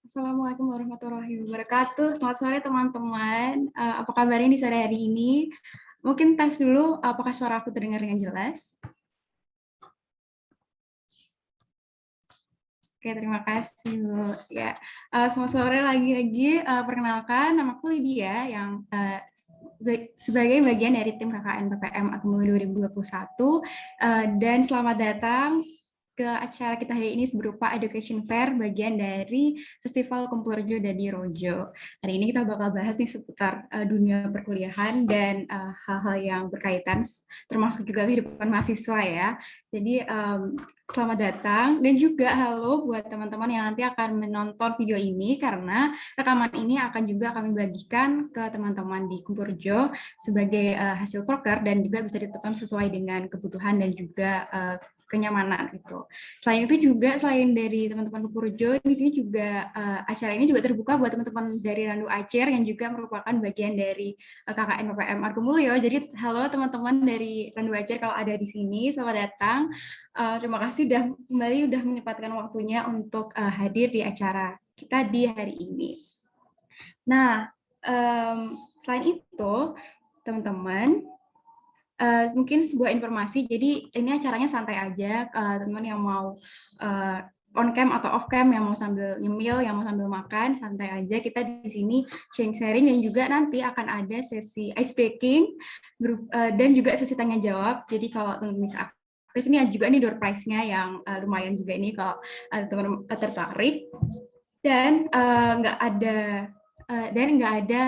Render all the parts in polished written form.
Assalamualaikum warahmatullahi wabarakatuh. Selamat sore teman-teman. Apa kabarnya di sore hari ini? Mungkin tes dulu apakah suara aku terdengar dengan jelas. Oke, terima kasih, Bu. Ya, selamat sore lagi-lagi. Perkenalkan, namaku Lydia yang sebagai bagian dari tim KKN PPM Akumulasi 2021. Dan selamat datang ke acara kita hari ini berupa Education Fair bagian dari Festival Kumpul Rejo Dadi Rojo. Hari ini kita bakal bahas nih seputar dunia perkuliahan dan hal-hal yang berkaitan termasuk juga kehidupan mahasiswa ya. Jadi selamat datang dan juga halo buat teman-teman yang nanti akan menonton video ini karena rekaman ini akan juga kami bagikan ke teman-teman di Kumpul Rejo sebagai hasil proker dan juga bisa ditentukan sesuai dengan kebutuhan dan juga kenyamanan itu. Selain itu juga selain dari teman-teman Kumpul-Rejo, di sini juga acara ini juga terbuka buat teman-teman dari Randu Aceh yang juga merupakan bagian dari KKN PPM Arkumulyo. Jadi halo teman-teman dari Randu Aceh kalau ada di sini, selamat datang. Terima kasih udah menyempatkan waktunya untuk hadir di acara kita di hari ini. Nah, selain itu teman-teman, mungkin sebuah informasi, jadi ini acaranya santai aja, teman-teman yang mau on cam atau off cam, yang mau sambil nyemil, yang mau sambil makan, santai aja. Kita di sini sharing dan juga nanti akan ada sesi ice breaking dan juga sesi tanya jawab. Jadi kalau teman-teman bisa aktif, ini juga nih door prize-nya yang lumayan juga ini kalau teman-teman tertarik. Dan nggak ada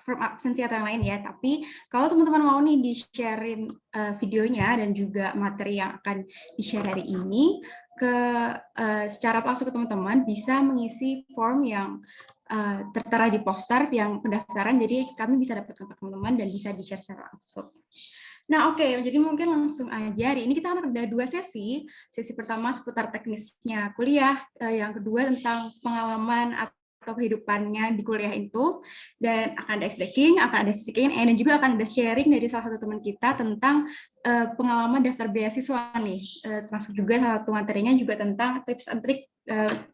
from absensi atau yang lain ya, tapi kalau teman-teman mau nih di-sharein videonya dan juga materi yang akan di-share hari ini secara langsung ke teman-teman, bisa mengisi form yang tertera di poster yang pendaftaran, jadi kami bisa dapat kontak teman-teman dan bisa di-share secara langsung. Nah, oke, jadi mungkin langsung aja. Hari ini kita akan ada dua sesi. Sesi pertama seputar teknisnya kuliah, yang kedua tentang pengalaman atau kehidupannya di kuliah itu, dan akan ada ice breaking, akan ada sesi Q&A, dan juga akan ada sharing dari salah satu teman kita tentang pengalaman daftar beasiswa nih, termasuk juga salah satu materinya juga tentang tips and trik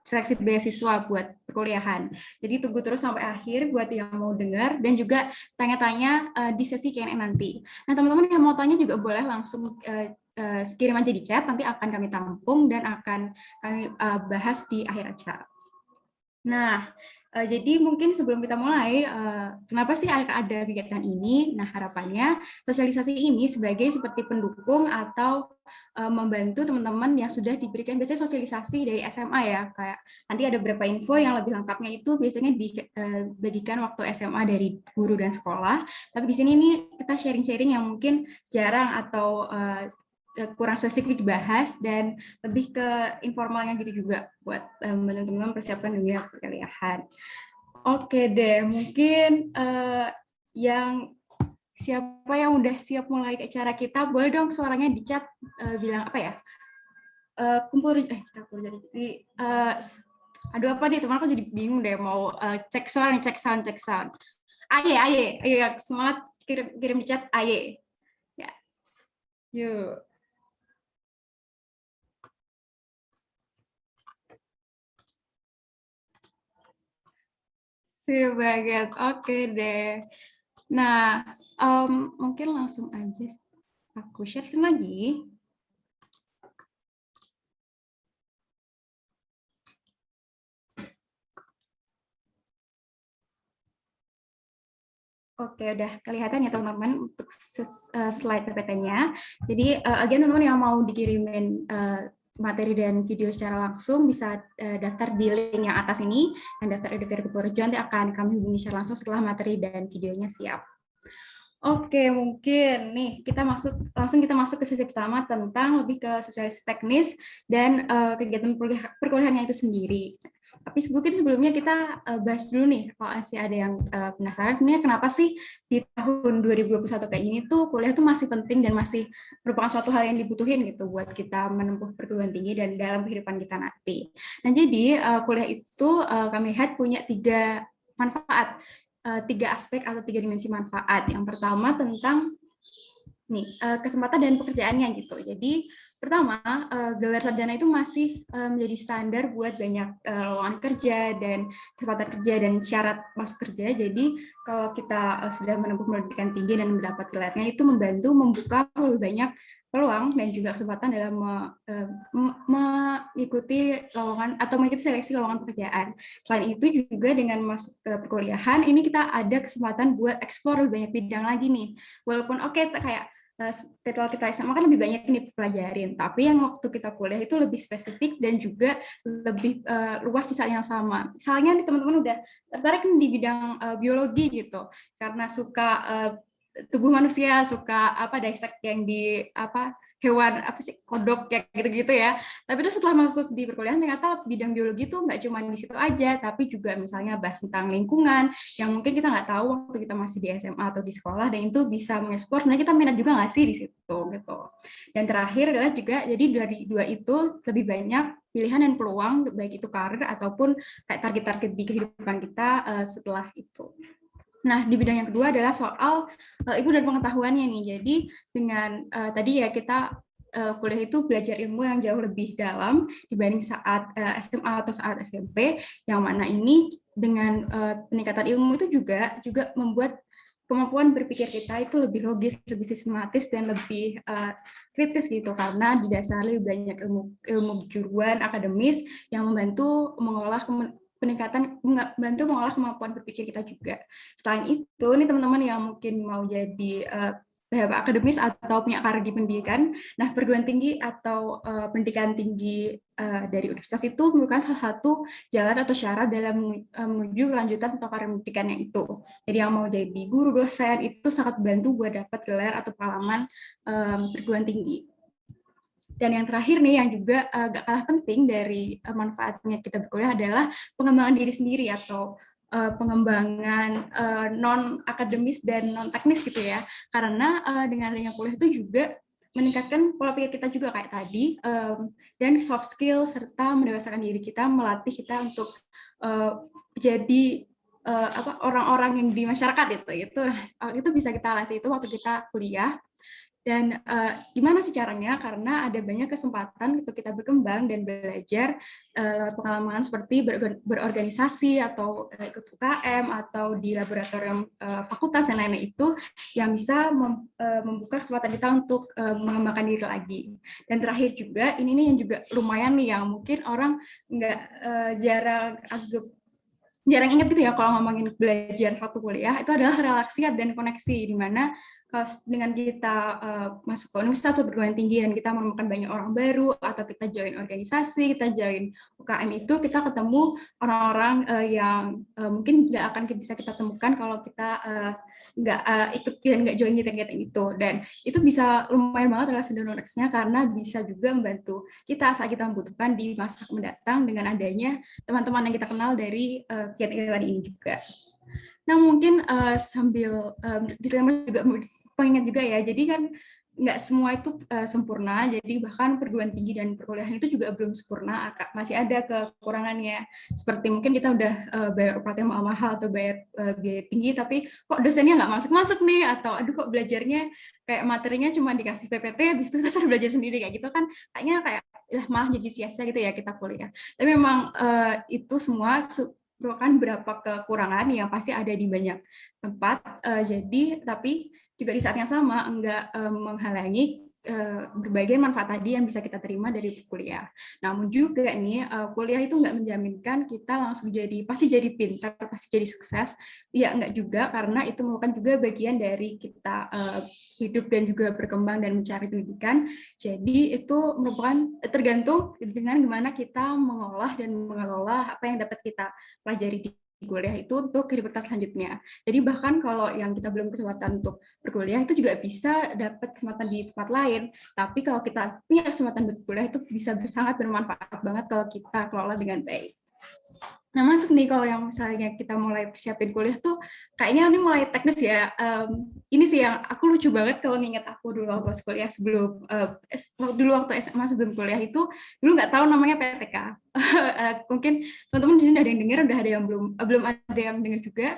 seleksi beasiswa buat perkuliahan. Jadi tunggu terus sampai akhir buat yang mau dengar dan juga tanya-tanya di sesi Q&A nanti. Nah, teman-teman yang mau tanya juga boleh langsung kirim aja di chat, nanti akan kami tampung dan akan kami bahas di akhir acara. Nah, jadi mungkin sebelum kita mulai, kenapa sih ada kegiatan ini? Nah, harapannya sosialisasi ini sebagai seperti pendukung atau membantu teman-teman yang sudah diberikan biasanya sosialisasi dari SMA ya, kayak nanti ada beberapa info yang lebih lengkapnya itu biasanya dibagikan waktu SMA dari guru dan sekolah, tapi di sini nih kita sharing-sharing yang mungkin jarang atau kurang spesifik dibahas dan lebih ke informalnya gitu juga buat teman-teman persiapkan dunia perkuliahan. Oke deh, mungkin yang siapa yang udah siap mulai ke acara kita, boleh dong suaranya di chat bilang apa ya? Kumpul jadi aduh apa nih teman aku jadi bingung deh mau cek suara nih, cek sound. Ayo semangat kirim di chat aye. Ya. Yuk. Sip banget, oke deh. Nah, mungkin langsung aja aku share screen lagi. Oke, udah kelihatan ya teman-teman untuk slide PPT-nya. Jadi, again teman-teman yang mau dikirimin materi dan video secara langsung bisa daftar di link yang atas ini, dan daftar Educator Kumpul Rejo nanti akan kami hubungi secara langsung setelah materi dan videonya siap. Oke, mungkin nih langsung kita masuk ke sesi pertama tentang lebih ke sosialisasi teknis dan kegiatan perkuliahannya itu sendiri. Tapi mungkin sebelumnya kita bahas dulu nih, kalau masih ada yang penasaran, sebenarnya kenapa sih di tahun 2021 kayak ini tuh kuliah tuh masih penting dan masih merupakan suatu hal yang dibutuhin gitu buat kita menempuh perguruan tinggi dan dalam kehidupan kita nanti. Nah, jadi kuliah itu kami lihat punya tiga manfaat, tiga aspek atau tiga dimensi manfaat. Yang pertama tentang kesempatan dan pekerjaannya gitu. Jadi Pertama, gelar sarjana itu masih menjadi standar buat banyak lowongan kerja dan kesempatan kerja dan syarat masuk kerja. Jadi kalau kita sudah menempuh pendidikan tinggi dan mendapat gelarnya, itu membantu membuka lebih banyak peluang dan juga kesempatan dalam mengikuti lowongan atau mengikuti seleksi lowongan pekerjaan. Selain itu juga dengan masuk ke perkuliahan, ini kita ada kesempatan buat eksplor lebih banyak bidang lagi nih. Walaupun kayak setelah kita SMA kan lebih banyak nih pelajarin, tapi yang waktu kita kuliah itu lebih spesifik dan juga lebih luas di saat yang sama. Misalnya nih teman-teman udah tertarik di bidang biologi gitu, karena suka tubuh manusia, suka dissect yang di hewan kodok kayak gitu-gitu ya. Tapi itu setelah masuk di perkuliahan ternyata bidang biologi itu nggak cuma di situ aja, tapi juga misalnya bahas tentang lingkungan yang mungkin kita nggak tahu waktu kita masih di SMA atau di sekolah, dan itu bisa mengeksplor sebenarnya kita minat juga nggak sih di situ gitu. Dan terakhir adalah juga jadi dari dua itu lebih banyak pilihan dan peluang baik itu karir ataupun kayak target-target di kehidupan kita setelah itu. Nah, di bidang yang kedua adalah soal ilmu dan pengetahuannya nih. Jadi dengan tadi ya kita kuliah itu belajar ilmu yang jauh lebih dalam dibanding saat SMA atau saat SMP, yang mana ini dengan peningkatan ilmu itu juga membuat kemampuan berpikir kita itu lebih logis, lebih sistematis, dan lebih kritis gitu, karena didasari banyak ilmu kejuruan akademis yang membantu mengolah membantu mengolah kemampuan berpikir kita juga. Selain itu, nih teman-teman yang mungkin mau jadi akademis atau punya karir di pendidikan, nah perguruan tinggi atau pendidikan tinggi dari universitas itu merupakan salah satu jalan atau syarat dalam menuju kelanjutan atau karir pendidikannya itu. Jadi yang mau jadi guru, dosen itu sangat bantu buat dapat gelar atau pengalaman perguruan tinggi. Dan yang terakhir nih yang juga gak kalah penting dari manfaatnya kita berkuliah adalah pengembangan diri sendiri atau pengembangan non akademis dan non teknis gitu ya. Karena dengan adanya kuliah itu juga meningkatkan pola pikir kita juga kayak tadi, dan soft skill serta mendewasakan diri kita, melatih kita untuk jadi orang-orang yang di masyarakat itu bisa kita latih itu waktu kita kuliah. Dan gimana sih caranya? Karena ada banyak kesempatan untuk kita berkembang dan belajar lewat pengalaman seperti berorganisasi atau ikut UKM atau di laboratorium fakultas dan lain-lain itu yang bisa membuka kesempatan kita untuk mengembangkan diri lagi. Dan terakhir juga, ini nih yang juga lumayan nih yang mungkin orang nggak jarang ingat gitu ya kalau ngomongin belajar satu kuliah, itu adalah relaksi dan koneksi, di mana dengan kita masuk ke universitas atau perguruan tinggi dan kita menemukan banyak orang baru atau kita join organisasi, kita join UKM itu kita ketemu orang-orang yang mungkin nggak akan bisa kita temukan kalau kita nggak ikut dan nggak join kegiatan itu. Dan itu bisa lumayan banget relasi dan koneksinya karena bisa juga membantu kita saat kita membutuhkan di masa mendatang dengan adanya teman-teman yang kita kenal dari kegiatan ini juga. Nah mungkin sambil disclaimer juga pengingat juga ya, jadi kan nggak semua itu sempurna, jadi bahkan perguruan tinggi dan perkuliahan itu juga belum sempurna, masih ada kekurangannya, seperti mungkin kita udah bayar UKT mahal-mahal atau bayar biaya tinggi, tapi kok dosennya nggak masuk-masuk nih, atau aduh kok belajarnya kayak materinya cuma dikasih PPT, habis itu terus belajar sendiri kayak gitu kan, kayaknya kayak malah jadi sia-sia gitu ya kita kuliah. Tapi memang itu semua merupakan beberapa kekurangan yang pasti ada di banyak tempat, jadi tapi juga di saat yang sama enggak menghalangi berbagai manfaat tadi yang bisa kita terima dari kuliah. Namun juga nih kuliah itu enggak menjaminkan kita langsung pasti jadi pintar, pasti jadi sukses. Ya enggak juga, karena itu merupakan juga bagian dari kita hidup dan juga berkembang dan mencari pendidikan. Jadi itu merupakan tergantung dengan gimana kita mengolah dan mengelola apa yang dapat kita pelajari di kuliah itu untuk kehidupan selanjutnya. Jadi bahkan kalau yang kita belum kesempatan untuk berkuliah itu juga bisa dapat kesempatan di tempat lain. Tapi kalau kita punya kesempatan berkuliah itu bisa sangat bermanfaat banget kalau kita kelola dengan baik. Nah masuk nih kalau yang misalnya kita mulai persiapin kuliah tuh kayaknya ini mulai teknis ya. Ini sih yang aku lucu banget kalau nginget aku dulu waktu kuliah sebelum dulu waktu SMA sebelum kuliah itu dulu nggak tahu namanya PTK. Mungkin teman-teman di sini ada yang dengar, udah ada yang belum ada yang dengar juga.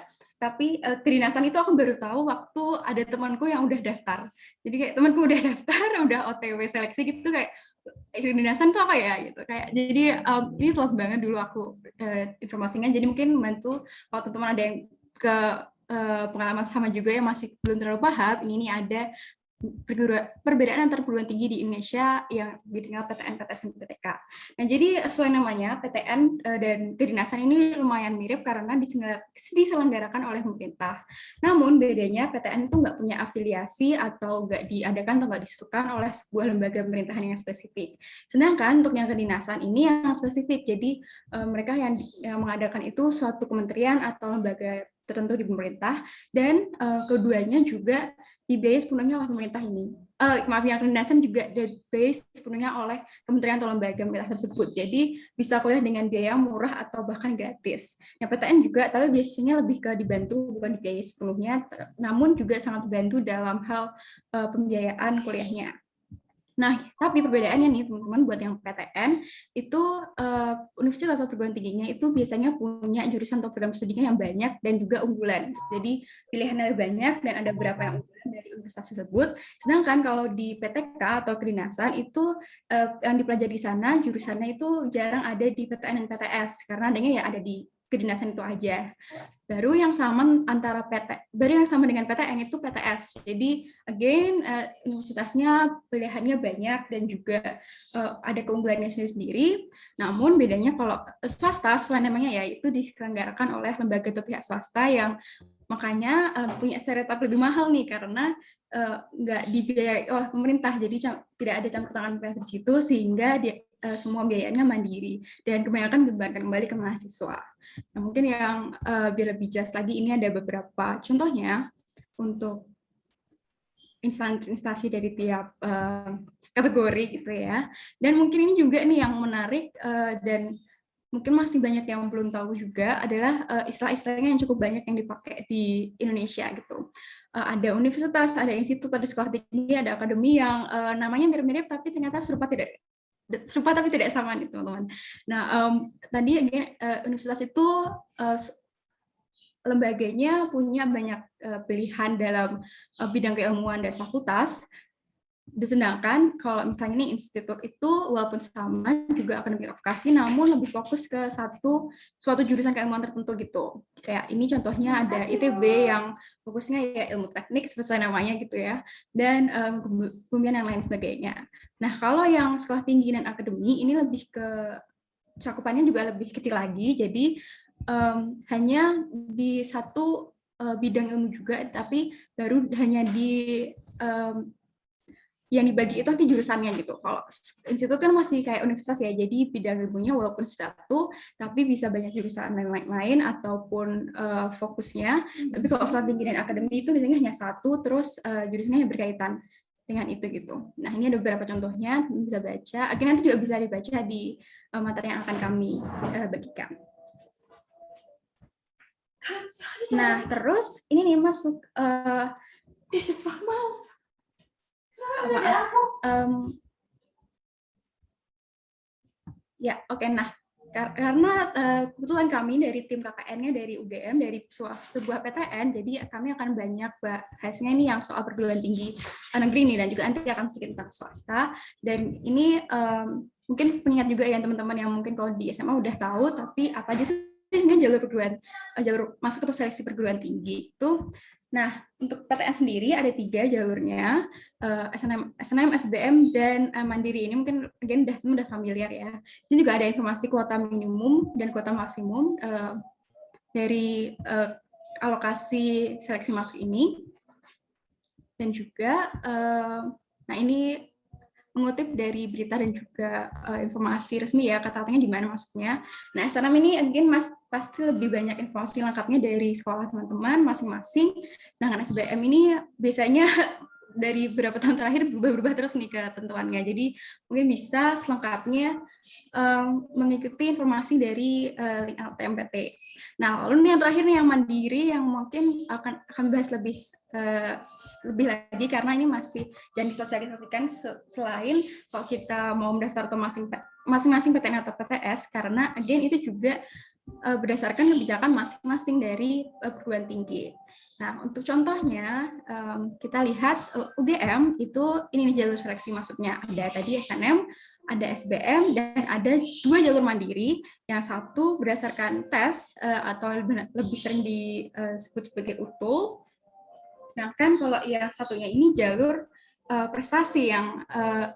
tapi kedinasan itu aku baru tahu waktu ada temanku yang udah daftar. Jadi kayak temanku udah daftar, udah OTW seleksi gitu, kayak kedinasan itu apa ya gitu. Kayak jadi ini telat banget dulu aku informasinya. Jadi mungkin membantu kalau teman-teman ada yang ke pengalaman sama juga yang masih belum terlalu paham, ini ada perbedaan antar perguruan tinggi di Indonesia yang dikenal PTN, PTS, dan PTK. Nah, jadi sesuai namanya, PTN dan kedinasan ini lumayan mirip karena diselenggarakan oleh pemerintah. Namun bedanya PTN itu nggak punya afiliasi atau nggak diadakan atau nggak disuruhkan oleh sebuah lembaga pemerintahan yang spesifik. Sedangkan untuk yang kedinasan ini yang spesifik, jadi mereka yang mengadakan itu suatu kementerian atau lembaga tertentu di pemerintah, dan keduanya juga dibiayai sepenuhnya oleh pemerintah ini. Maaf, yang kedinasan juga dibiayai sepenuhnya oleh kementerian atau lembaga pemerintah tersebut. Jadi bisa kuliah dengan biaya murah atau bahkan gratis. Yang PTN juga, tapi biasanya lebih ke dibantu, bukan dibiayai sepenuhnya, namun juga sangat dibantu dalam hal pembiayaan kuliahnya. Nah, tapi perbedaannya nih teman-teman, buat yang PTN itu universitas atau perguruan tingginya itu biasanya punya jurusan atau program studinya yang banyak dan juga unggulan. Jadi pilihannya banyak dan ada beberapa yang unggulan dari universitas tersebut. Sedangkan kalau di PTK atau kedinasan itu yang dipelajari di sana jurusannya itu jarang ada di PTN dan PTS karena adanya ya ada di kedinasan itu aja. Baru yang sama dengan PTN itu PTS. Jadi again universitasnya pilihannya banyak dan juga ada keunggulannya sendiri. Namun bedanya kalau swasta, selain namanya ya itu diselenggarakan oleh lembaga atau pihak swasta yang makanya punya stereotip lebih mahal nih karena nggak dibiayai oleh pemerintah. Jadi tidak ada campur tangan pemerintah di situ sehingga semua biayanya mandiri dan kebanyakan dibebankan kembali ke mahasiswa. Nah, mungkin yang biar lebih jelas lagi, ini ada beberapa contohnya untuk instansi dari tiap kategori gitu ya. Dan mungkin ini juga nih yang menarik dan mungkin masih banyak yang belum tahu juga adalah istilah-istilahnya yang cukup banyak yang dipakai di Indonesia gitu. Ada universitas, ada institut, ada sekolah tinggi, ada akademi yang namanya mirip-mirip tapi ternyata serupa tapi tidak sama nih teman-teman. Nah, tadi universitas itu lembaganya punya banyak pilihan dalam bidang keilmuan dan fakultas. Sedangkan kalau misalnya ini institut itu walaupun sama juga akademi vokasi, namun lebih fokus ke suatu jurusan keilmuan tertentu gitu. Kayak ini contohnya ada ITB yang fokusnya ya ilmu teknik sesuai namanya gitu ya, dan kemudian yang lain sebagainya. Nah kalau yang sekolah tinggi dan akademi ini lebih ke cakupannya juga lebih kecil lagi, jadi hanya di satu bidang ilmu juga, tapi baru hanya di yang dibagi itu nanti jurusannya gitu. Kalau institut kan masih kayak universitas ya, jadi bidang ilmunya walaupun satu, tapi bisa banyak jurusan lain-lain ataupun fokusnya. Tapi kalau sekolah tinggi dan akademi itu biasanya hanya satu, terus jurusannya yang berkaitan dengan itu gitu. Nah ini ada beberapa contohnya, bisa baca. Akhirnya nanti juga bisa dibaca di materi yang akan kami bagikan. Nah terus ini nih masuk ya oke. Nah karena kebetulan kami dari tim KKN-nya dari UGM, dari sebuah PTN, jadi kami akan banyak bahasnya ini yang soal perguruan tinggi negeri ini, dan juga nanti akan sedikit tentang swasta. Dan ini mungkin pengingat juga ya teman-teman yang mungkin kalau di SMA udah tahu, tapi apa aja sih jalur masuk atau seleksi perguruan tinggi itu. Nah, untuk PTN sendiri ada 3 jalurnya, SNM, SBM, dan Mandiri. Ini mungkin udah familiar ya. Ini juga ada informasi kuota minimum dan kuota maksimum dari alokasi seleksi masuk ini. Dan juga, nah ini mengutip dari berita dan juga informasi resmi ya, kata-katanya di mana masuknya. Nah, SNM ini again pasti lebih banyak informasi lengkapnya dari sekolah teman-teman masing-masing. Sedangkan SBM ini biasanya dari beberapa tahun terakhir berubah-ubah terus nih ketentuannya. Jadi mungkin bisa selengkapnya mengikuti informasi dari link LTMPT. Nah, lalu nih yang terakhir nih yang Mandiri, yang mungkin akan bahas lebih lagi karena ini masih jangan disosialisasikan selain kalau kita mau mendaftar atau masing-masing PTN atau PTS, karena again itu juga berdasarkan kebijakan masing-masing dari perguruan tinggi. Nah, untuk contohnya, kita lihat UGM itu ini nih jalur seleksi maksudnya. Ada tadi SNM, ada SBM, dan ada 2 jalur mandiri. Yang satu berdasarkan tes atau lebih sering disebut sebagai UTUL. Sedangkan kalau yang satunya ini jalur prestasi yang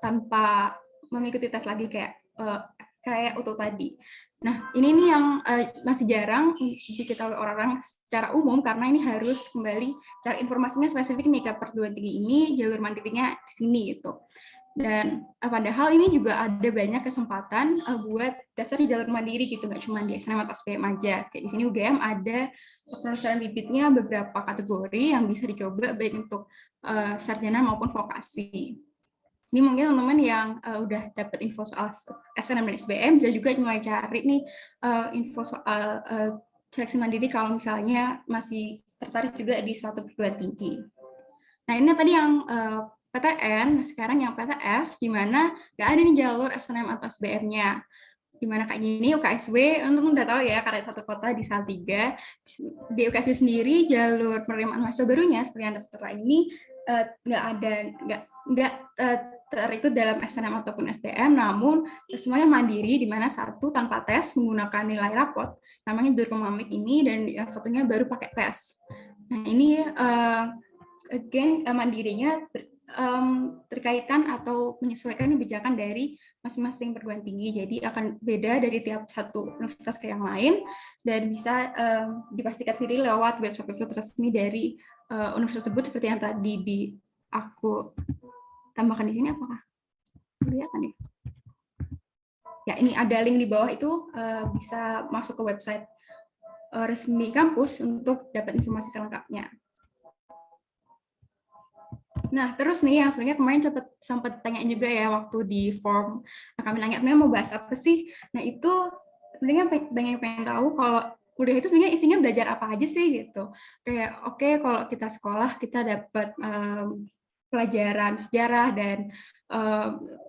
tanpa mengikuti tes lagi kayak UTUL tadi. Nah, ini nih yang masih jarang diketahui orang-orang secara umum karena ini harus kembali cari informasinya spesifik nih ke perguruan tinggi ini, jalur mandirinya di sini gitu. Dan padahal ini juga ada banyak kesempatan buat daftar di jalur mandiri gitu, nggak cuma di SNM atau SPM aja. Kayak di sini UGM ada penelusuran bibitnya beberapa kategori yang bisa dicoba baik untuk sarjana maupun vokasi. Ini mungkin teman-teman yang udah dapat info soal SNM dan SBM bisa juga mulai cari nih info soal seleksi mandiri kalau misalnya masih tertarik juga di suatu perguruan tinggi. Nah, ini tadi yang PTN, sekarang yang PTS, gimana nggak ada nih jalur SNM atau SBM-nya. Gimana kayak gini, UKSW, teman-teman udah tahu ya, karena satu kota di Salatiga. Di UKSW sendiri, jalur penerimaan mahasiswa barunya, seperti yang tertera ini, nggak terikut dalam SNM ataupun SBM, namun semuanya mandiri, di mana satu tanpa tes menggunakan nilai rapot, namanya Durpemamik ini, dan yang satunya baru pakai tes. Nah, ini again mandirinya terkaitan atau menyesuaikan kebijakan dari masing-masing perguruan tinggi, jadi akan beda dari tiap satu universitas ke yang lain dan bisa dipastikan sendiri lewat website resmi dari universitas tersebut seperti yang tadi aku tambahkan di sini. Apakah kelihatan ya? Ya, ini ada link di bawah itu bisa masuk ke website resmi kampus untuk dapat informasi selengkapnya. Nah, terus nih yang sebenarnya kemarin sempat tanyain juga ya waktu di form. Nah, kami nanya, mau bahas apa sih? Nah, itu sebenarnya banyak yang pengen tahu kalau kuliah itu sebenarnya isinya belajar apa aja sih gitu. Kayak oke, kalau kita sekolah kita dapat pelajaran sejarah dan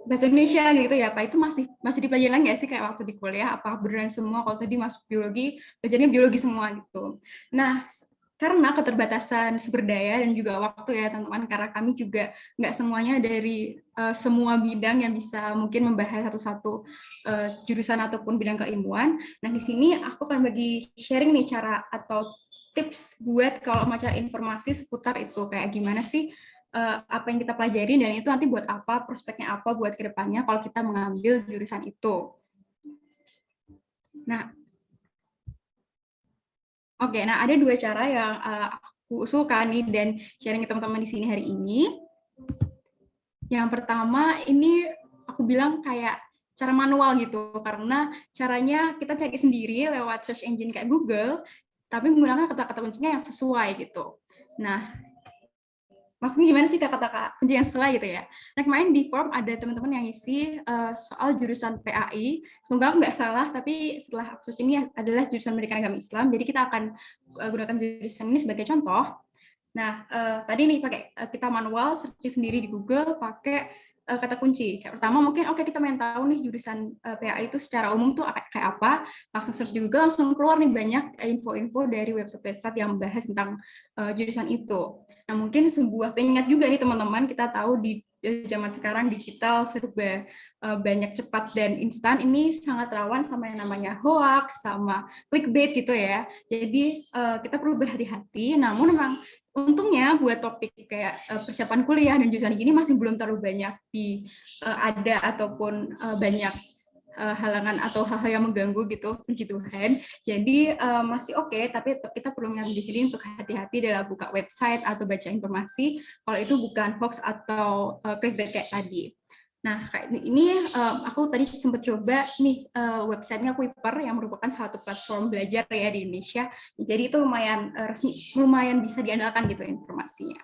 bahasa Indonesia gitu ya, Pak. Itu masih dipelajari nggak sih kayak waktu di kuliah? Apa beneran semua kalau tadi masuk biologi, belajarnya biologi semua gitu. Nah, karena keterbatasan sumber daya dan juga waktu ya teman-teman, karena kami juga nggak semuanya dari semua bidang yang bisa mungkin membahas satu-satu jurusan ataupun bidang keilmuan. Nah, di sini aku akan bagi sharing nih cara atau tips buat kalau mau cari informasi seputar itu, kayak gimana sih apa yang kita pelajari dan itu nanti buat apa, prospeknya apa buat kedepannya kalau kita mengambil jurusan itu. Nah, oke, nah ada 2 cara yang aku usulkan nih dan sharing ke teman-teman di sini hari ini. Yang pertama ini aku bilang kayak cara manual gitu, karena caranya kita cari sendiri lewat search engine kayak Google, tapi menggunakan kata-kata kuncinya yang sesuai gitu. Nah, maksudnya gimana sih kata-kata kunci yang sesuai gitu ya? Nah, kemarin di form ada teman-teman yang isi soal jurusan PAI. Semoga aku nggak salah, tapi setelah aku search ini adalah jurusan Pendidikan Agama Islam. Jadi kita akan gunakan jurusan ini sebagai contoh. Nah, tadi nih pakai kita manual search sendiri di Google pakai kata kunci. Kayak pertama mungkin kita pengen tahu nih jurusan PAI itu secara umum tuh kayak apa. Langsung search di Google, langsung keluar nih banyak info-info dari website-website yang membahas tentang jurusan itu. Nah, mungkin sebuah pengingat juga nih teman-teman, kita tahu di zaman sekarang digital serba banyak, cepat dan instan, ini sangat rawan sama yang namanya hoax, sama clickbait gitu ya. Jadi kita perlu berhati-hati, namun memang untungnya buat topik kayak persiapan kuliah dan jurusan gini masih belum terlalu banyak ada ataupun banyak halangan atau hal-hal yang mengganggu gitu, puji Tuhan. Jadi masih oke, tapi kita perlu ingat di sini untuk hati-hati dalam buka website atau baca informasi kalau itu bukan hoax atau clickbait kayak tadi. Nah, kayak ini aku tadi sempat coba nih websitenya Kuiper yang merupakan salah satu platform belajar ya di Indonesia. Jadi itu lumayan resmi, lumayan bisa diandalkan gitu informasinya.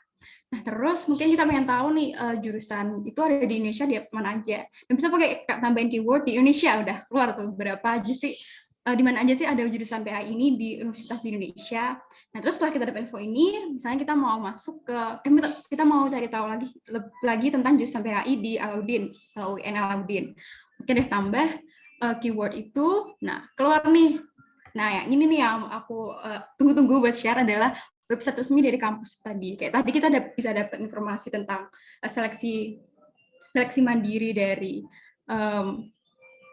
Nah, terus mungkin kita pengen tahu nih jurusan itu ada di Indonesia di mana aja. Dan bisa pakai tambahin keyword di Indonesia, udah keluar tuh berapa aja sih, di mana aja sih ada jurusan PAI ini di universitas di Indonesia. Nah, terus setelah kita dapat info ini, misalnya kita mau masuk ke kita mau cari tahu lagi tentang jurusan PAI di Alauddin, UIN Alauddin. Oke deh, tambah keyword itu. Nah, keluar nih Nah, yang ini nih yang aku tunggu-tunggu buat share adalah website resmi dari kampus tadi. Kayak tadi kita bisa dapat informasi tentang seleksi mandiri dari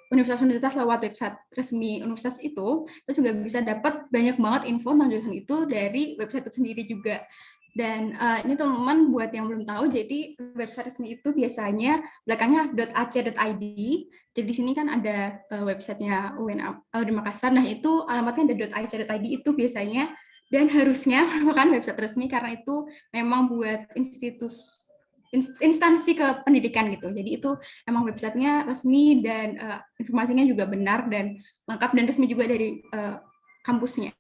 universitas-universitas lewat website resmi universitas itu, kita juga bisa dapat banyak banget info tentang jurusan itu dari website itu sendiri juga. Dan ini teman-teman buat yang belum tahu, jadi website resmi itu biasanya belakangnya .ac.id. Jadi di sini kan ada websitenya UNAUD Makassar. Nah itu alamatnya ada .ac.id itu biasanya dan harusnya merupakan website resmi karena itu memang buat instansi kependidikan gitu. Jadi itu emang websitenya resmi dan informasinya juga benar dan lengkap dan resmi juga dari kampusnya.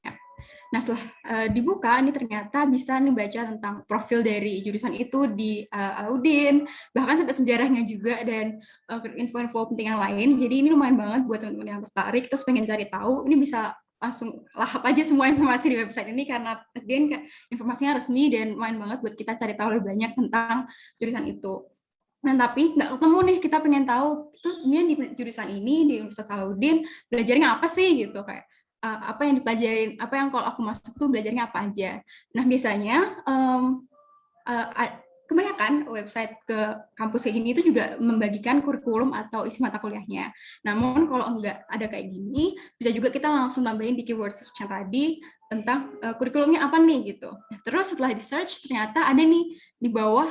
Nah setelah dibuka ini ternyata bisa nih baca tentang profil dari jurusan itu di Alaudin, bahkan sampai sejarahnya juga dan info-info penting yang lain. Jadi ini lumayan banget buat teman-teman yang tertarik terus pengen cari tahu, ini bisa langsung lahap aja semua informasi di website ini karena again informasinya resmi dan lumayan banget buat kita cari tahu lebih banyak tentang jurusan itu. Nah, tapi nggak ketemu nih, kita pengen tahu tuh di jurusan ini di Universitas Alaudin belajarnya apa sih gitu, kayak apa yang dipelajarin, apa yang kalau aku masuk tuh belajarnya apa aja. Nah, biasanya kebanyakan website ke kampus kayak gini itu juga membagikan kurikulum atau isi mata kuliahnya. Namun kalau enggak ada kayak gini, bisa juga kita langsung tambahin di keyword search yang tadi tentang kurikulumnya apa nih gitu. Nah, terus setelah di search ternyata ada nih di bawah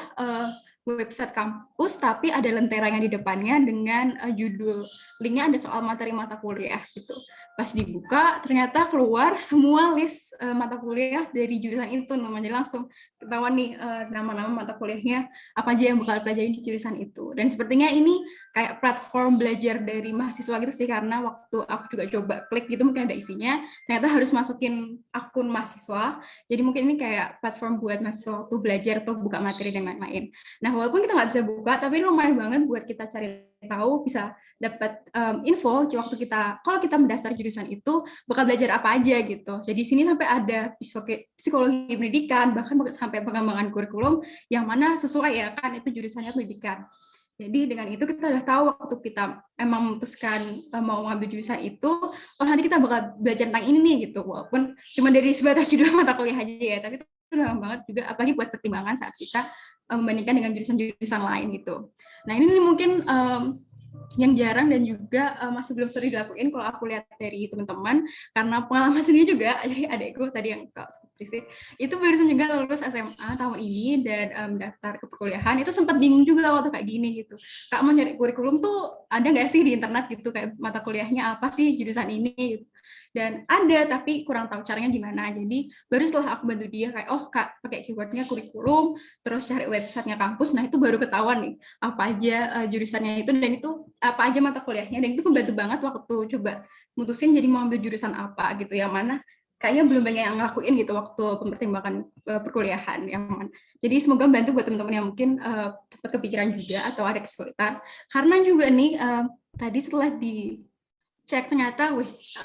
website kampus, tapi ada lenteranya di depannya dengan judul linknya ada soal materi mata kuliah gitu. Pas dibuka ternyata keluar semua list mata kuliah dari jurusan itu, namanya langsung ketahuan nih nama-nama mata kuliahnya apa aja yang bakal pelajari di jurusan itu. Dan sepertinya ini kayak platform belajar dari mahasiswa gitu sih, karena waktu aku juga coba klik gitu mungkin ada isinya, ternyata harus masukin akun mahasiswa. Jadi mungkin ini kayak platform buat mahasiswa waktu belajar atau buka materi dan lain-lain. Nah, walaupun kita nggak bisa buka, tapi lumayan banget buat kita cari tahu, bisa dapat info waktu kita, kalau kita mendaftar jurusan itu bakal belajar apa aja gitu. Jadi di sini sampai ada psikologi pendidikan, bahkan sampai pengembangan kurikulum yang mana sesuai ya kan itu jurusannya pendidikan. Jadi dengan itu kita udah tahu waktu kita emang memutuskan mau ngambil jurusan itu, oh nanti kita bakal belajar tentang ini nih gitu. Walaupun cuma dari sebatas judul mata kuliah aja ya, tapi itu udah banget juga, apalagi buat pertimbangan saat kita membandingkan dengan jurusan-jurusan lain gitu. Nah ini mungkin yang jarang dan juga masih belum sering dilakuin kalau aku lihat dari teman-teman, karena pengalaman sendiri juga. Jadi adekku tadi yang Kak itu barusan juga lulus SMA tahun ini dan daftar ke perkuliahan, itu sempat bingung juga waktu kayak gini gitu, Kak mau nyari kurikulum tuh ada nggak sih di internet gitu, kayak mata kuliahnya apa sih jurusan ini gitu. Dan ada tapi kurang tahu caranya gimana. Jadi baru setelah aku bantu dia kayak oh Kak pakai keywordnya kurikulum, terus cari websitenya kampus, nah itu baru ketahuan nih apa aja jurusannya itu dan itu apa aja mata kuliahnya, dan itu membantu banget waktu coba mutusin jadi mau ambil jurusan apa gitu, yang mana kayaknya belum banyak yang ngelakuin gitu waktu mempertimbangkan perkuliahan yang mana. Jadi semoga membantu buat teman-teman yang mungkin sempat kepikiran juga atau ada kesulitan, karena juga nih tadi setelah di cek ternyata,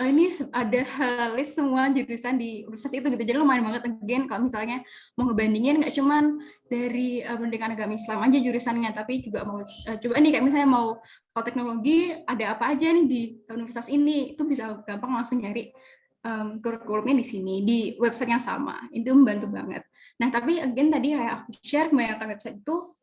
ini ada list semua jurusan di universitas itu gitu. Jadi lumayan banget again kalau misalnya mau ngebandingin nggak cuman dari pendidikan agama Islam aja jurusannya, tapi juga mau coba nih kayak misalnya mau kalau teknologi ada apa aja nih di universitas ini, itu bisa gampang langsung nyari kurikulumnya di sini di website yang sama. Itu membantu banget. Nah tapi again tadi kayak aku share, kebanyakan website itu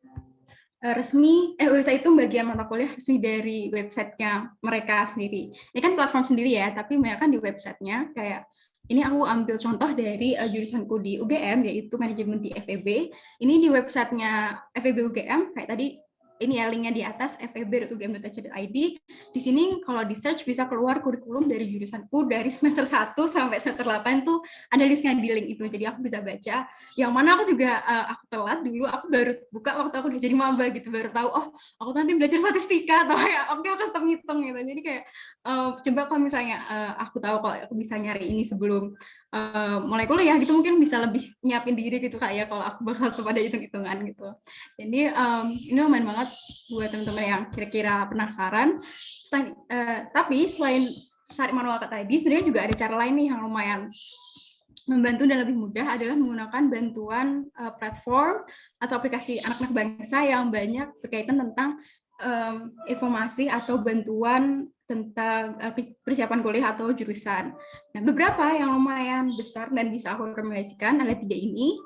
website itu bagian mata kuliah resmi dari websitenya mereka sendiri. Ini kan platform sendiri ya, tapi mereka kan di websitenya kayak ini aku ambil contoh dari jurusanku di UGM yaitu manajemen di FEB. Ini di websitenya FEB UGM kayak tadi ini ya linknya di atas feb.ugm.ac.id. Di sini kalau di search bisa keluar kurikulum dari jurusanku dari semester 1 sampai semester 8 tuh ada listnya di link itu. Jadi aku bisa baca. Yang mana aku juga aku telat dulu, aku baru buka waktu aku udah jadi maba gitu, baru tahu oh aku nanti belajar statistika atau kayak oke aku hitung-hitung gitu. Jadi kayak coba kalau misalnya aku tahu kalau aku bisa nyari ini sebelum mulai kuliah gitu, mungkin bisa lebih nyiapin diri gitu Kak ya kalau aku bakal pada hitung-hitungan gitu. Jadi ini lumayan banget buat teman-teman yang kira-kira penasaran. Tapi selain cari manual Kak tadi, sebenarnya juga ada cara lain nih yang lumayan membantu dan lebih mudah, adalah menggunakan bantuan platform atau aplikasi anak-anak bangsa yang banyak berkaitan tentang informasi atau bantuan tentang persiapan kuliah atau jurusan. Nah, beberapa yang lumayan besar dan bisa aku rekomendasikan ada 3 ini.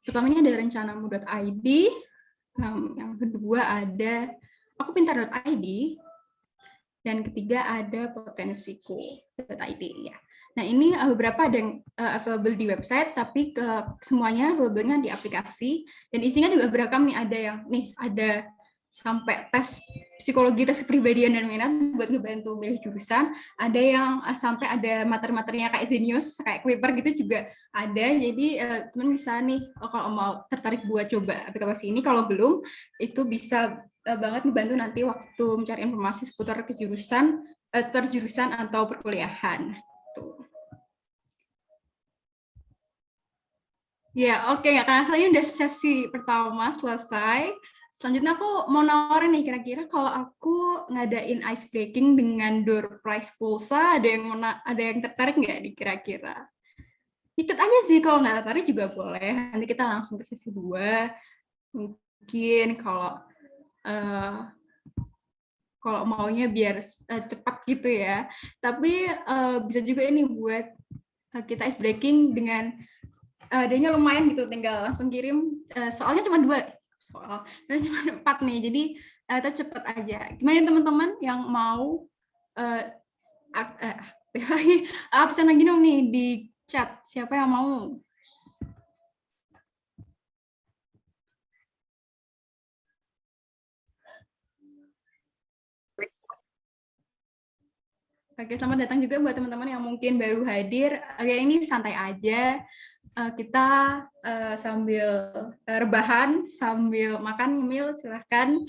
Pertamanya ada rencanamu.id, yang kedua ada akupintar.id, dan ketiga ada potensiku.id ya. Nah, ini beberapa ada yang available di website, tapi semuanya available-nya di aplikasi, dan isinya juga beragam nih, ada sampai tes psikologi, tes kepribadian dan minat buat ngebantu milih jurusan, ada yang sampai ada materi-materinya kayak Zenius, kayak Clipper gitu juga ada. Jadi teman bisa nih kalau mau tertarik buat coba aplikasi ini, kalau belum itu bisa banget ngebantu nanti waktu mencari informasi seputar kejurusan, perjurusan atau perkuliahan. Tuh. Ya, oke. Karena saya udah sesi pertama selesai. Selanjutnya aku mau nawarin nih, kira-kira kalau aku ngadain ice breaking dengan door prize pulsa, ada yang tertarik nggak nih kira-kira? Ikut aja sih, kalau nggak tertarik juga boleh. Nanti kita langsung ke sesi 2. Mungkin uh, kalau maunya biar cepat gitu ya. Tapi bisa juga ini buat kita ice breaking dengan adanya lumayan gitu, tinggal langsung kirim. Soalnya cuma 2 soal, dan cuma 4 nih. Jadi kita cepet aja. Gimana teman-teman yang mau absen lagi dong nih di chat, siapa yang mau? Oke, selamat datang juga buat teman-teman yang mungkin baru hadir. Oke, ini santai aja. Kita sambil rebahan, sambil makan nyemil, silahkan.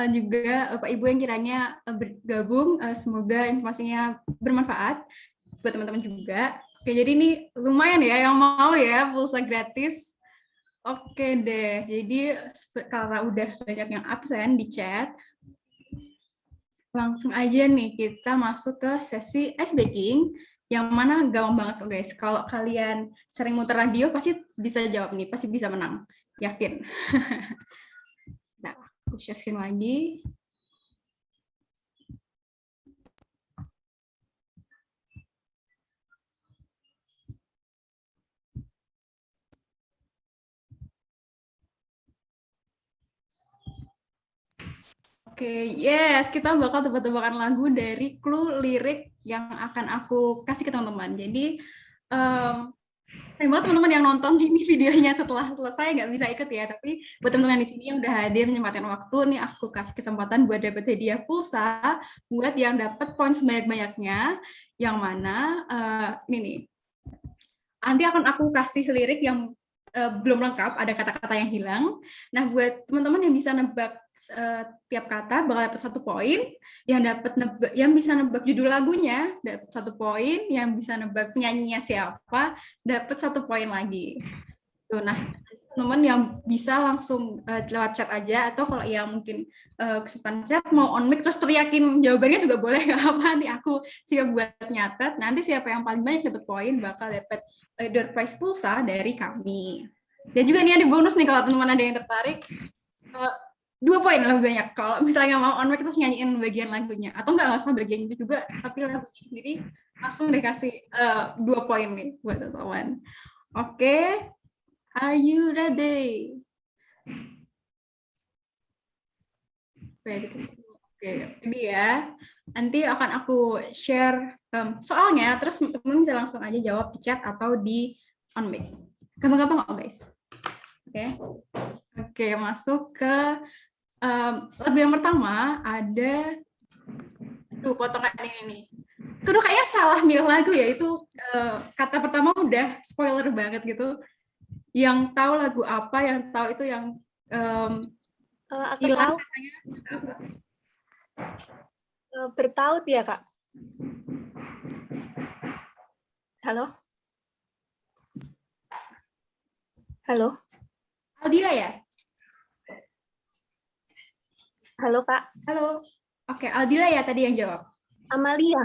Juga Bapak Ibu yang kiranya bergabung, semoga informasinya bermanfaat buat teman-teman juga. Oke, jadi ini lumayan ya yang mau ya, pulsa gratis. Oke deh, jadi karena udah banyak yang absen di chat, langsung aja nih kita masuk ke sesi ice breaking, yang mana gampang banget kok guys. Kalau kalian sering muter radio pasti bisa jawab nih, pasti bisa menang. Yakin. Nah, aku share screen lagi. Oke, yes, kita bakal tebak-tebakan lagu dari clue lirik yang akan aku kasih ke teman-teman. Jadi, teman-teman yang nonton ini videonya setelah selesai nggak bisa ikut ya, tapi buat teman-teman di sini yang udah hadir menyempatkan waktu nih, aku kasih kesempatan buat dapat hadiah pulsa buat yang dapat poin sebanyak-banyaknya. Yang mana ini nih, nanti akan aku kasih lirik yang belum lengkap, ada kata-kata yang hilang. Nah, buat teman-teman yang bisa nebak tiap kata bakal dapat 1 poin, yang bisa nebak judul lagunya dapat 1 poin, yang bisa nebak penyanyinya siapa dapat 1 poin lagi. Tuh, nah, teman-teman yang bisa langsung lewat chat aja, atau kalau yang mungkin kesulitan chat mau on mic terus teriakin jawabannya juga boleh, nggak apa, nih aku siap buat nyatet. Nanti siapa yang paling banyak dapat poin bakal dapat door prize pulsa dari kami. Dan juga nih ada bonus nih kalau teman-teman ada yang tertarik, 2 poin lebih banyak kalau misalnya mau on mic terus nyanyiin bagian lagunya, atau nggak usah bagian itu juga, tapi lagunya sendiri langsung dikasih 2 poin nih buat teman-teman. Oke. Are you ready? Oke, ini ya. Nanti akan aku share soalnya, terus teman-teman bisa langsung aja jawab di chat atau di on mic. Gampang-gampang kok guys. Oke. Oke, masuk ke lagu yang pertama, ada potongan ini nih. Kudu kayaknya salah milih lagu ya, itu kata pertama udah spoiler banget gitu. Yang tahu lagu apa, yang tahu itu yang aku tahu. Bertaut ya, Kak? Halo? Halo? Aldila ya? Halo, Kak? Halo. Oke, Aldila ya tadi yang jawab? Amalia.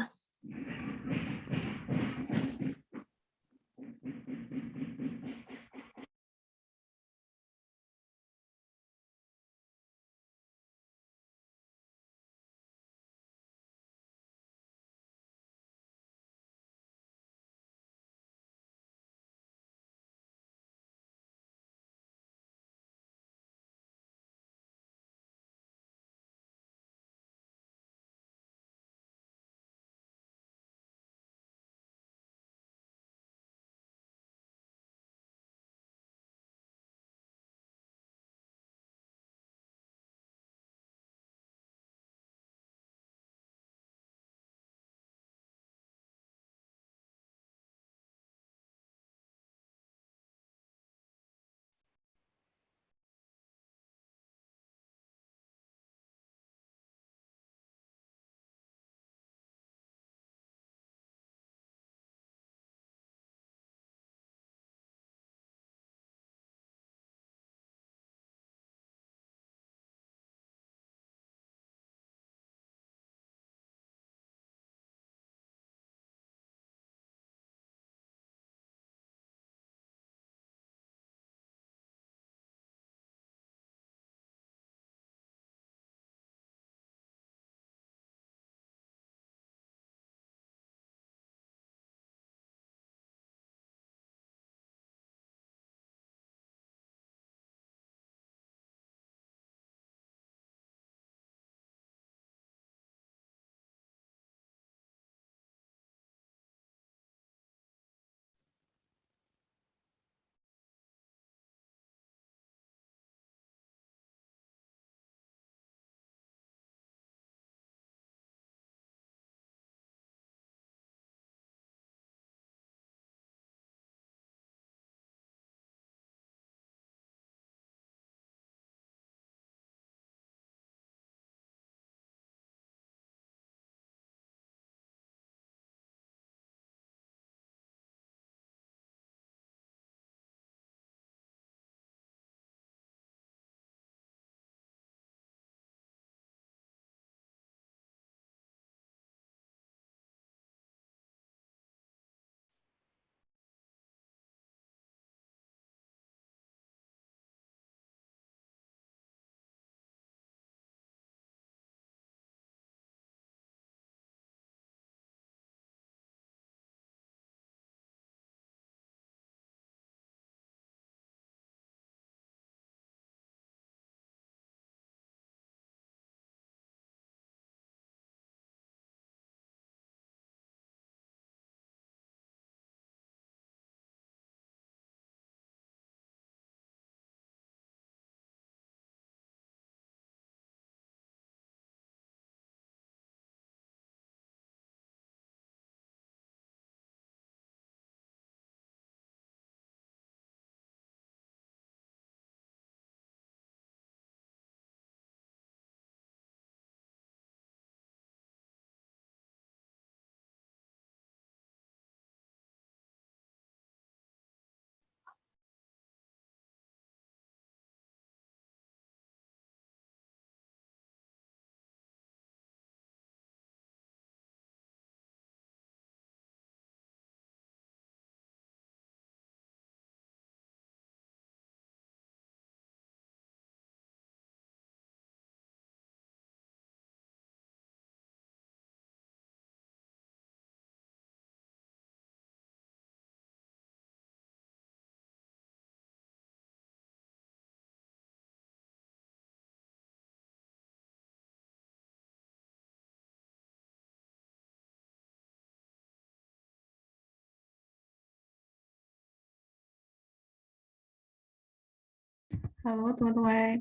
Halo teman-teman.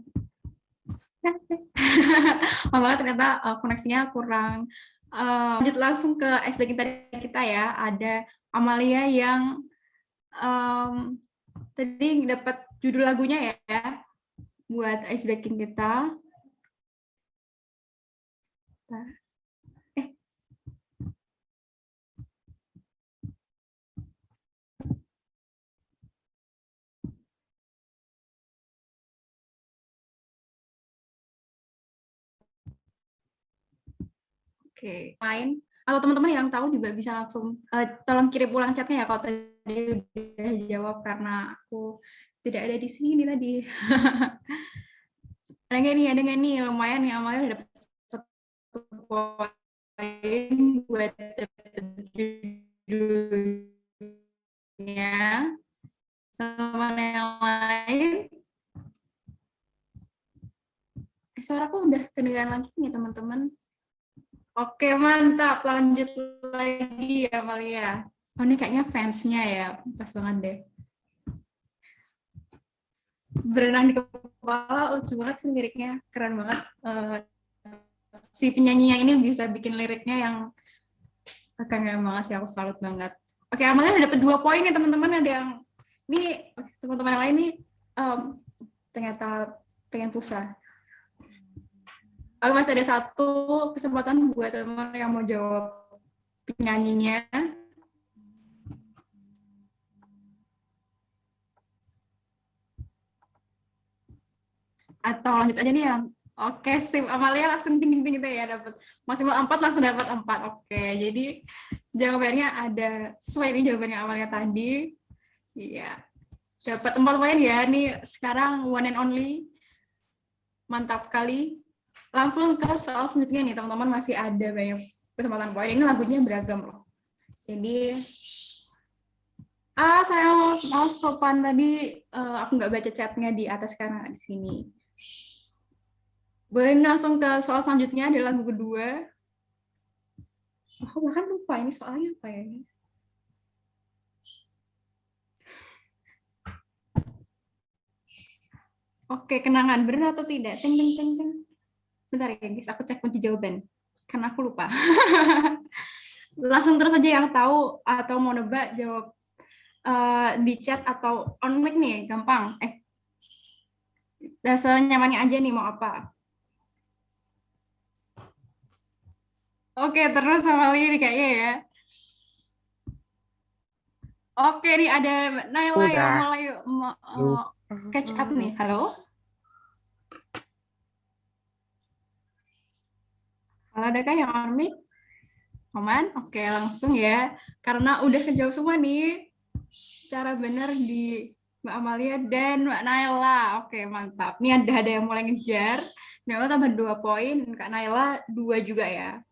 Maaf banget ternyata koneksinya kurang. Lanjut langsung ke ice breaking tadi kita ya. Ada Amalia yang tadi dapat judul lagunya ya buat ice breaking kita. Oke, main atau teman-teman yang tahu juga bisa langsung tolong kirim ulang chatnya ya kalau tadi udah jawab karena aku tidak ada di sini tadi. Ada nggak nih lumayan nih Amalia udah dapat 1 poin buat judulnya. Teman yang lain, suaraku udah kedengeran lagi nih teman-teman. Oke, mantap. Lanjut lagi ya, Amalia. Oh, ini kayaknya fansnya ya. Pas banget deh. Berenang di kepala, lucu banget sih liriknya. Keren banget. Si penyanyinya ini bisa bikin liriknya yang keren banget sih. Aku salut banget. Oke, Amalia udah dapet 2 poin ya, teman-teman. Ada yang, ini teman-teman yang lain nih ternyata pengen pulsa. Oke, masih ada 1 kesempatan buat teman yang mau jawab penyanyinya. Atau lanjut aja nih yang oke, sip. Amalia langsung tinggi-tinggi deh ya, dapat maksimal 4 langsung dapat 4. Oke, jadi jawabannya ada sesuai ini jawabannya Amalia tadi. Iya. Dapat 4 poin ya. Nih sekarang one and only. Mantap kali. Langsung ke soal selanjutnya nih, teman-teman, masih ada banyak kesempatan poin. Ini lagunya beragam loh. Jadi saya mau stopan tadi, aku nggak baca chatnya di atas karena di sini. Boleh langsung ke soal selanjutnya, ada lagu kedua. Aku bahkan lupa ini soalnya apa ya. Oke, kenangan. Benar atau tidak? Ting, ting, ting, ting. Bentar ya guys, aku cek kunci jawaban. Karena aku lupa. Langsung terus aja yang tahu atau mau nebak jawab di chat atau on mic nih, gampang. Dasar nyamannya aja nih mau apa. Oke, terus sama Liri kayaknya ya. Oke, nih ada Naila yang Udah. mulai catch up nih. Halo? Halo, adakah yang on mic? Aman? Oke, langsung ya. Karena udah kejawab semua nih. Secara benar di Mbak Amalia dan Mbak Naila. Oke, mantap. Ini ada yang mulai ngejar. Naila tambah 2 poin, Kak Naila 2 juga ya.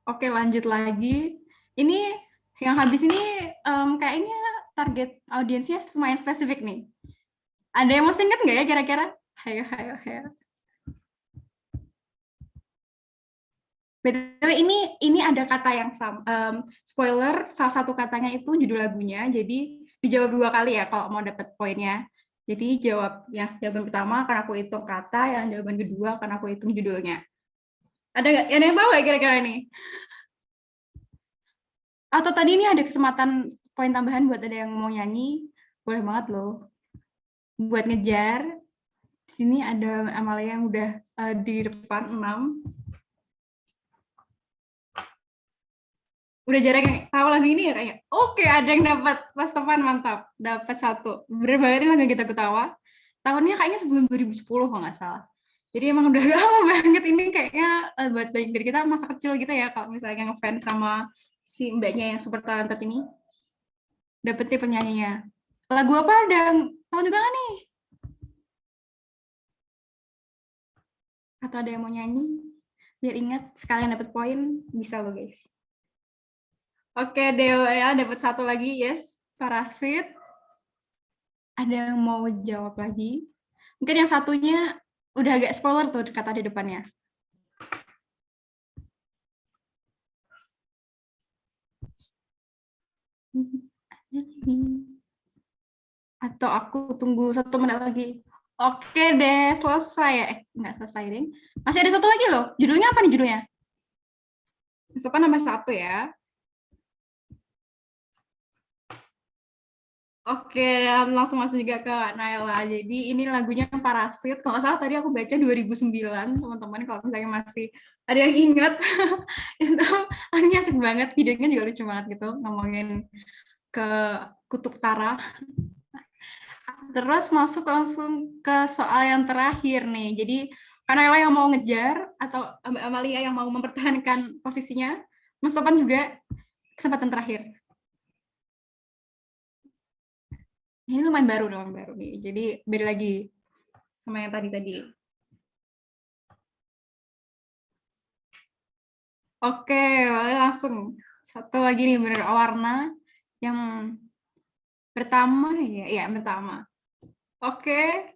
Oke, lanjut lagi. Ini yang habis ini kayaknya target audiensnya lumayan spesifik nih. Ada yang masih ingat nggak ya kira-kira? Hayo, hayo, hayo. BTW ini ada kata yang spoiler, salah satu katanya itu judul lagunya, jadi dijawab 2 kali ya kalau mau dapat poinnya. Jadi jawab yang jawaban pertama karena aku hitung kata, yang jawaban kedua karena aku hitung judulnya. Ada nggak yang tahu nggak kira-kira ini? Atau tadi ini ada kesempatan poin tambahan buat ada yang mau nyanyi, boleh banget loh. Buat ngejar, di sini ada Amalia yang udah di depan 6. Udah jarang yang tahu lagu ini ya kayak oke, ada yang dapat pas teman, mantap, dapat 1. Bener banget ini lagu kita ketawa, tahunnya kayaknya sebelum 2010 kalau nggak salah, jadi emang udah lama banget ini kayaknya. Buat banyak dari kita masa kecil gitu ya kalau misalnya ngefans sama si mbaknya yang super talented ini, dapetnya penyanyinya. Lagu apa ada yang tahu juga nggak nih, atau ada yang mau nyanyi biar ingat sekalian dapat poin, bisa loh guys. Oke, Dewa ya dapat 1 lagi, yes. Parasit. Ada yang mau jawab lagi? Mungkin yang satunya udah agak spoiler tuh kata di depannya. Atau aku tunggu 1 menit lagi. Oke deh, selesai ya. Nggak selesai, deh. Masih ada satu lagi loh. Judulnya apa nih judulnya? Siapa nama satu ya? Oke, langsung masuk juga ke Naila. Jadi ini lagunya Parasit. Kalau nggak salah tadi aku baca 2009, teman-teman. Kalau misalnya masih ada yang ingat, itu lagunya asik banget. Videonya juga lucu banget gitu, ngomongin ke Kutub Utara. Terus masuk langsung ke soal yang terakhir nih. Jadi Kak Naila yang mau ngejar atau Mbak Amalia yang mau mempertahankan posisinya, Mas Topan juga kesempatan terakhir. Ini lumayan baru nih. Jadi beda lagi sama yang tadi. Oke, langsung satu lagi nih bener warna yang pertama ya, yang pertama. Oke,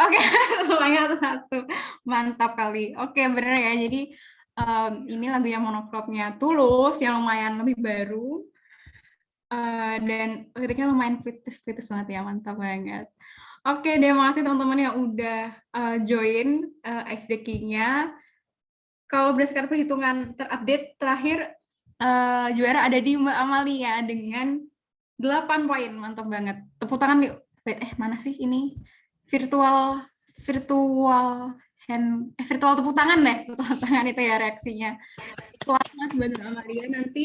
oke, semuanya satu-satu. Mantap kali. Oke, bener ya. Jadi ini lagu yang monokropnya Tulus yang lumayan lebih baru. Dan liriknya lumayan kritis banget ya, mantap banget. Oke, terima kasih teman-teman yang udah join ice breaking-nya. Kalau berdasarkan perhitungan terupdate terakhir, juara ada di Mbak Amalia dengan 8 poin, mantap banget. Tepuk tangan yuk. Mana sih ini? Virtual virtual virtual tepuk tangan deh. Tepuk tangan itu ya reaksinya. Selamat buat Mbak Amalia. Nanti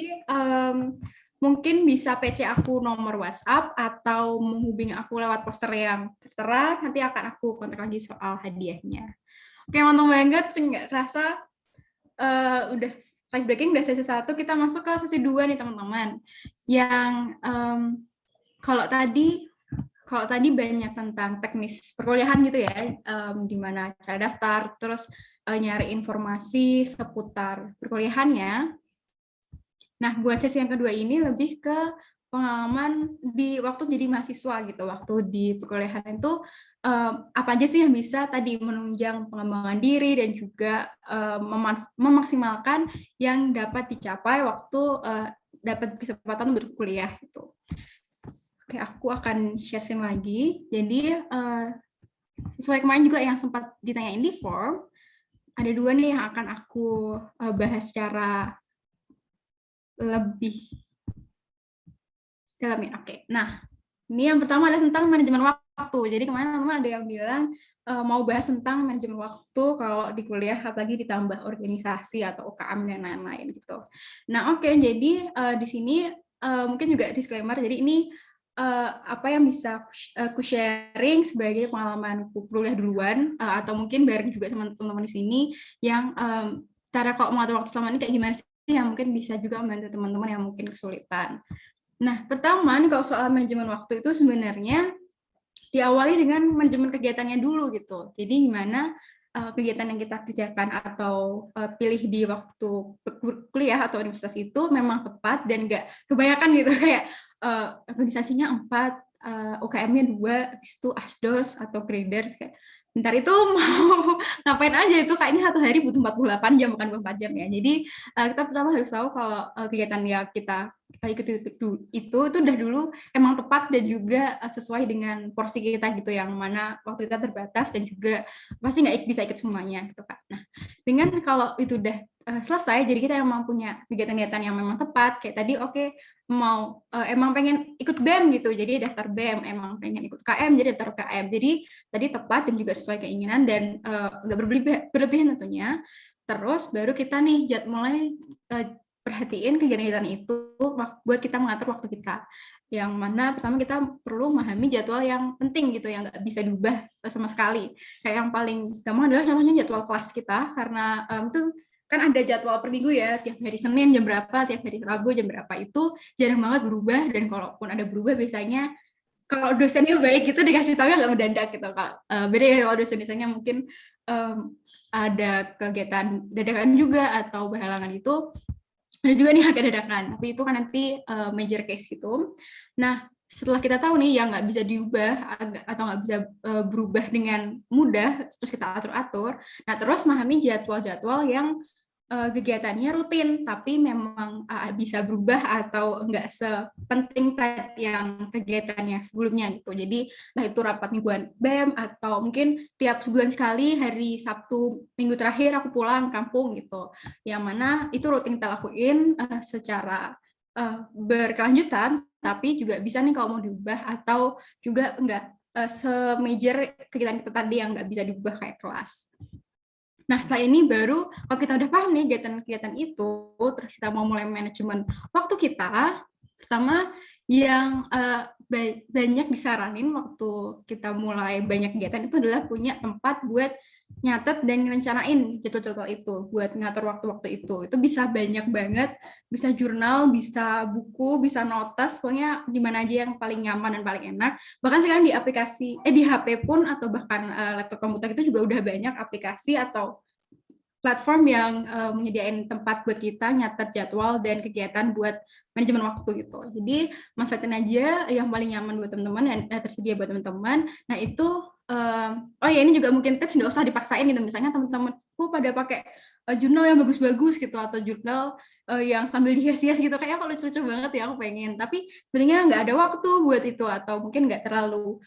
mungkin bisa PC aku nomor WhatsApp atau menghubungi aku lewat poster yang tertera. Nanti akan aku kontak lagi soal hadiahnya. Oke, mantap banget. Nggak rasa udah ice breaking udah sesi 1, kita masuk ke sesi 2 nih teman-teman. Yang kalau tadi banyak tentang teknis perkuliahan gitu ya, gimana cara daftar, terus nyari informasi seputar perkuliahannya. Nah, buat sesi yang kedua ini lebih ke pengalaman di waktu jadi mahasiswa gitu, waktu di perkuliahan itu apa aja sih yang bisa tadi menunjang pengembangan diri dan juga memaksimalkan yang dapat dicapai waktu dapat kesempatan berkuliah gitu. Oke, aku akan share screen lagi. Jadi sesuai kemarin juga yang sempat ditanyain di form, ada 2 nih yang akan aku bahas secara lebih dalamnya. Oke, nah ini yang pertama adalah tentang manajemen waktu. Jadi kemarin teman-teman ada yang bilang mau bahas tentang manajemen waktu kalau di kuliah, apalagi ditambah organisasi atau UKM dan lain-lain gitu. Nah oke, jadi di sini mungkin juga disclaimer. Jadi ini apa yang bisa aku sharing sebagai pengalaman kuliah duluan atau mungkin bareng juga teman-teman di sini yang cara kalau mengatur waktu selama ini kayak gimana sih, yang mungkin bisa juga membantu teman-teman yang mungkin kesulitan. Nah, pertama nih kalau soal manajemen waktu itu sebenarnya diawali dengan manajemen kegiatannya dulu gitu. Jadi gimana kegiatan yang kita kerjakan atau pilih di waktu kuliah atau universitas itu memang tepat dan nggak kebanyakan gitu, kayak organisasinya 4, UKM-nya 2, habis itu ASDOS atau graders, kayak bentar itu mau ngapain aja, itu kayaknya satu hari butuh 48 jam bukan 24 jam ya. Jadi kita pertama harus tahu kalau kegiatan yang kita ikut itu udah dulu emang tepat dan juga sesuai dengan porsi kita gitu, yang mana waktu kita terbatas dan juga pasti nggak bisa ikut semuanya gitu kan. Nah, dengan kalau itu udah selesai, jadi kita emang punya kegiatan-kegiatan yang memang tepat, kayak tadi oke, mau emang pengen ikut BEM gitu, jadi daftar BEM, emang pengen ikut KM, jadi daftar KM. Jadi tadi tepat dan juga sesuai keinginan dan nggak berlebihan tentunya. Terus baru kita nih mulai perhatiin kegiatan-kegiatan itu buat kita mengatur waktu kita. Yang mana pertama kita perlu memahami jadwal yang penting gitu, yang nggak bisa diubah sama sekali. Kayak yang paling gampang adalah contohnya jadwal kelas kita, karena itu kan ada jadwal per minggu ya, tiap hari Senin jam berapa, tiap hari Rabu jam berapa, itu jarang banget berubah, dan kalaupun ada berubah biasanya kalau dosennya baik itu dikasih tahu nggak mendadak gitu Kak. Beda ya kalau dosen-dosennya mungkin ada kegiatan dadakan juga atau berhalangan, itu ada juga nih agak dadakan, tapi itu kan nanti major case gitu. Nah, setelah kita tahu nih yang nggak bisa diubah atau nggak bisa berubah dengan mudah, terus kita atur-atur. Nah, terus memahami jadwal-jadwal yang kegiatannya rutin, tapi memang bisa berubah atau enggak sepenting yang kegiatannya sebelumnya gitu. Jadi entah itu rapat mingguan BEM atau mungkin tiap sebulan sekali hari Sabtu minggu terakhir aku pulang kampung gitu. Yang mana itu rutin kita lakuin secara berkelanjutan, tapi juga bisa nih kalau mau diubah atau juga enggak semajor kegiatan kita tadi yang nggak bisa diubah kayak kelas. Nah, setelah ini baru kalau kita udah paham nih kegiatan-kegiatan itu, terus kita mau mulai manajemen waktu kita, pertama yang banyak disaranin waktu kita mulai banyak kegiatan itu adalah punya tempat buat nyatet dan rencanain jadwal-jadwal itu, buat ngatur waktu-waktu itu. Itu bisa banyak banget, bisa jurnal, bisa buku, bisa notes, pokoknya di mana aja yang paling nyaman dan paling enak. Bahkan sekarang di aplikasi, di HP pun atau bahkan laptop komputer itu juga udah banyak aplikasi atau platform yang menyediain tempat buat kita nyatet jadwal dan kegiatan buat manajemen waktu gitu. Jadi manfaatin aja yang paling nyaman buat teman-teman dan tersedia buat teman-teman. Nah itu, oh ya ini juga mungkin tips nggak usah dipaksain gitu. Misalnya teman-temanku pada pakai jurnal yang bagus-bagus gitu atau jurnal yang sambil dihias-hias gitu kayak aku lucu-lucu banget ya aku pengen. Tapi sebenarnya nggak ada waktu buat itu atau mungkin nggak terlalu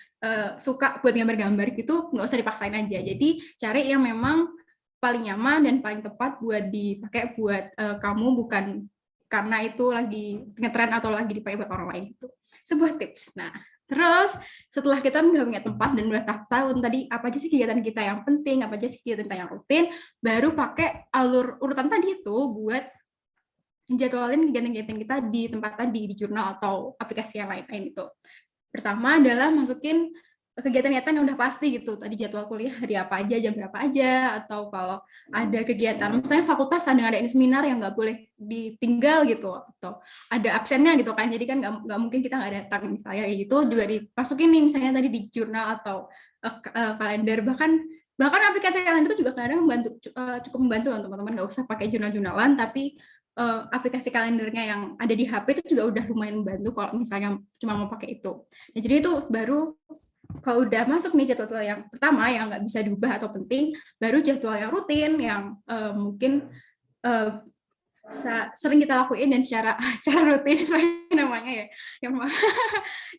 suka buat gambar-gambar gitu, nggak usah dipaksain aja. Jadi cari yang memang paling nyaman dan paling tepat buat dipakai buat kamu, bukan karena itu lagi ngetren atau lagi dipakai buat orang lain. Itu sebuah tips. Nah, terus setelah kita udah punya tempat dan udah tahu tadi apa aja sih kegiatan kita yang penting, apa aja sih kegiatan kita yang rutin, baru pakai alur urutan tadi itu buat jadwalin kegiatan-kegiatan kita di tempat tadi, di jurnal atau aplikasi yang lain-lain itu. Pertama adalah masukin kegiatan-kegiatan yang udah pasti gitu. Tadi jadwal kuliah hari apa aja, jam berapa aja, atau kalau ada kegiatan, misalnya fakultas ada ngadain seminar yang nggak boleh ditinggal gitu, atau ada absennya gitu kan, jadi kan nggak mungkin kita nggak datang misalnya gitu, juga dimasukin nih misalnya tadi di jurnal atau kalender, bahkan aplikasi kalender itu juga kadang cukup membantu untuk teman-teman, nggak usah pakai jurnal-jurnalan, tapi aplikasi kalendernya yang ada di HP itu juga udah lumayan membantu kalau misalnya cuma mau pakai itu. Nah, jadi itu baru kalau udah masuk nih jadwal yang pertama yang nggak bisa diubah atau penting, baru jadwal yang rutin yang mungkin sering kita lakuin dan secara rutin namanya ya.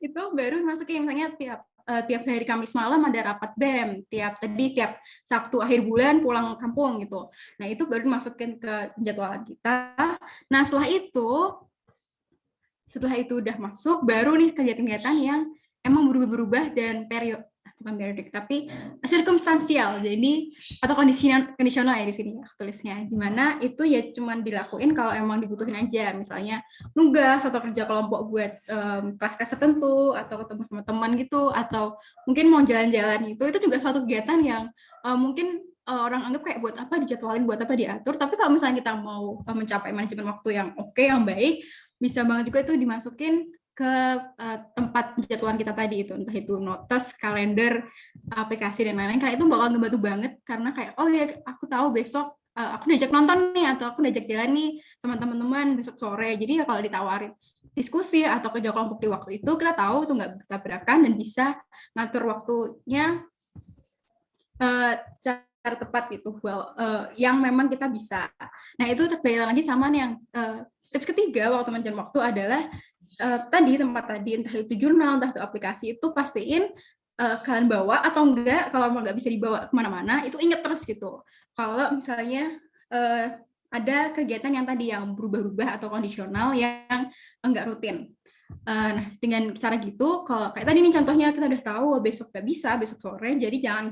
Itu baru masukin misalnya tiap hari Kamis malam ada rapat BEM, tiap Sabtu akhir bulan pulang kampung gitu. Nah, itu baru dimasukin ke jadwal kita. Nah, setelah itu udah masuk, baru nih kegiatan-kegiatan yang emang berubah-berubah dan bukan periodik, tapi sirkumstansial, jadi atau kondisional ya di sini ya tulisnya, dimana itu ya cuman dilakuin kalau emang dibutuhin aja, misalnya nugas atau kerja kelompok buat kelas tertentu atau ketemu sama teman gitu, atau mungkin mau jalan-jalan, itu juga suatu kegiatan yang mungkin orang anggap kayak buat apa dijadwalin, buat apa diatur, tapi kalau misalnya kita mau mencapai manajemen waktu yang oke, yang baik, bisa banget juga itu dimasukin ke tempat jadwalan kita tadi itu, entah itu notes, kalender, aplikasi dan lain-lain, karena itu bakal ngebantu banget, karena kayak oh ya aku tahu besok aku diajak nonton nih atau aku diajak jalan nih sama teman-teman besok sore, jadi ya kalau ditawarin diskusi atau kerja kelompok di waktu itu kita tahu itu nggak bertabrakan dan bisa ngatur waktunya secara tepat gitu, yang memang kita bisa. Nah itu terkait lagi sama nih yang tips ketiga waktu manajemen waktu adalah tempat tadi, entah itu jurnal, entah itu aplikasi, itu pastiin kalian bawa atau enggak, kalau nggak bisa dibawa kemana-mana, itu ingat terus gitu. Kalau misalnya ada kegiatan yang tadi yang berubah-ubah atau kondisional yang enggak rutin. Nah, dengan cara gitu, kalau kayak tadi nih contohnya kita udah tahu besok nggak bisa, besok sore, jadi jangan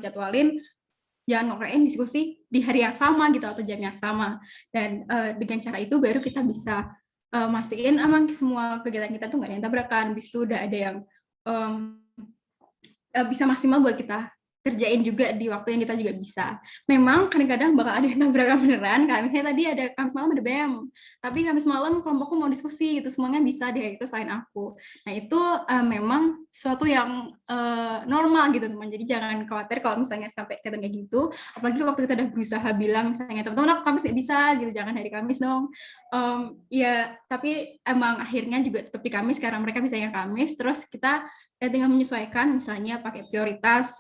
ngokrain diskusi di hari yang sama gitu atau jam yang sama. Dan dengan cara itu baru kita bisa mastiin emang semua kegiatan kita tuh nggak ada yang tabrakan, itu udah ada yang bisa maksimal buat kita kerjain juga di waktu yang kita juga bisa. Memang kadang-kadang bakal ada yang tabrakan beneran, kayak misalnya tadi ada Kamis malam ada BEM, tapi Kamis malam kelompokku mau diskusi, itu semuanya bisa deh itu selain aku. Nah itu memang sesuatu yang normal gitu teman, jadi jangan khawatir kalau misalnya sampai kayak gitu, apalagi waktu kita udah berusaha bilang misalnya teman-teman aku Kamis nggak bisa gitu, jangan hari Kamis dong. Ya tapi emang akhirnya juga tetap di Kamis, sekarang mereka bisa yang Kamis, terus kita tinggal menyesuaikan, misalnya pakai prioritas,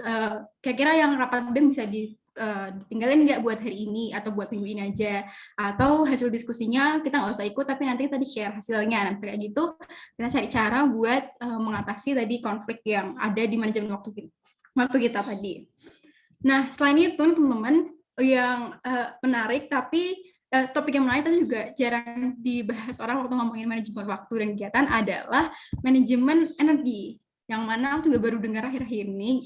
kira-kira yang rapat BEM bisa ditinggalin nggak buat hari ini atau buat minggu ini aja, atau hasil diskusinya kita nggak usah ikut tapi nanti tadi share hasilnya. Nah, kayak gitu kita cari cara buat mengatasi tadi konflik yang ada di manajemen waktu kita tadi. Nah, selain itu teman-teman yang menarik tapi topik yang menarik tapi juga jarang dibahas orang waktu ngomongin manajemen waktu dan kegiatan adalah manajemen energi, yang mana aku juga baru dengar akhir-akhir ini,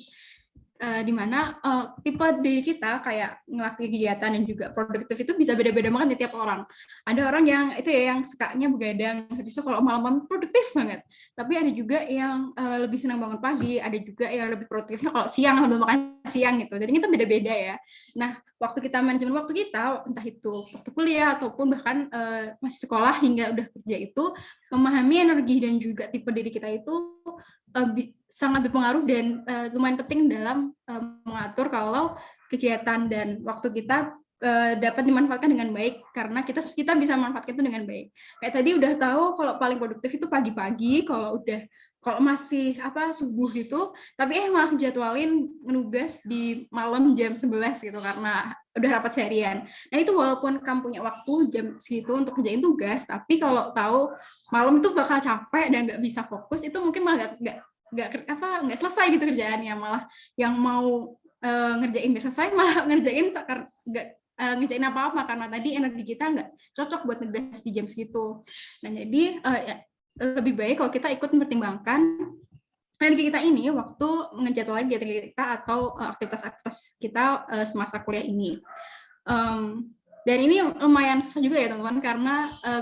di mana tipe diri kita kayak ngelakuin kegiatan dan juga produktif itu bisa beda-beda banget di tiap orang. Ada orang yang itu ya yang sukanya begadang, habis itu kalau malam-malam produktif banget. Tapi ada juga yang lebih senang bangun pagi, ada juga yang lebih produktifnya kalau siang sambil makan siang gitu. Jadi kita beda-beda ya. Nah, waktu kita manajemen waktu kita, entah itu waktu kuliah ataupun bahkan masih sekolah hingga udah kerja itu, memahami energi dan juga tipe diri kita itu sangat berpengaruh dan lumayan penting dalam mengatur kalau kegiatan dan waktu kita dapat dimanfaatkan dengan baik, karena kita bisa memanfaatkan itu dengan baik. Kayak tadi udah tahu kalau paling produktif itu pagi-pagi, kalau masih subuh gitu, tapi malah jadwalin nugas di malam jam 11 gitu karena udah rapat seharian. Nah itu walaupun kamu punya waktu jam segitu untuk kerjain tugas, tapi kalau tahu malam itu bakal capek dan nggak bisa fokus, itu mungkin malah nggak selesai gitu kerjaannya, malah yang mau ngerjain biasa selesai malah ngerjain nggak ngerjain apa-apa karena tadi energi kita nggak cocok buat ngegas di jam segitu. Nah jadi lebih baik kalau kita ikut mempertimbangkan energi kita ini waktu ngejadwalin kegiatan kita atau aktivitas-aktivitas kita semasa kuliah ini. Dan ini lumayan susah juga ya teman-teman, karena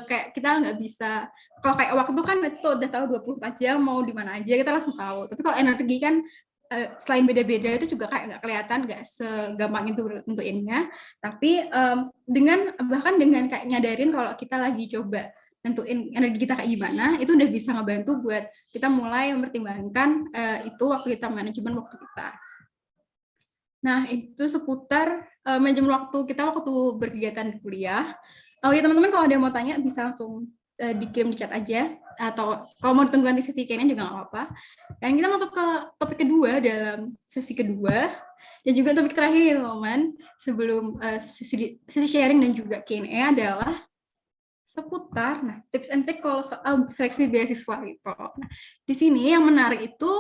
kayak kita nggak bisa, kalau kayak waktu kan itu udah tahu 24 jam mau di mana aja kita langsung tahu. Tapi kalau energi kan selain beda-beda itu juga kayak nggak kelihatan, nggak segampang itu nentuinnya. Tapi bahkan dengan kayak nyadarin kalau kita lagi coba nentuin energi kita kayak gimana, itu udah bisa ngebantu buat kita mulai mempertimbangkan itu waktu kita manajemen waktu kita. Nah, itu seputar manajemen waktu kita waktu berkegiatan di kuliah. Oh ya teman-teman, kalau ada yang mau tanya bisa langsung dikirim di chat aja, atau kalau mau ditunggu nanti sesi Q&A juga nggak apa-apa. Dan kita masuk ke topik kedua dalam sesi kedua, dan juga topik terakhir ya teman-teman, sebelum sesi sharing dan juga Q&A adalah seputar tips and trick kalau soal seleksi beasiswa gitu. Nah, di sini yang menarik itu,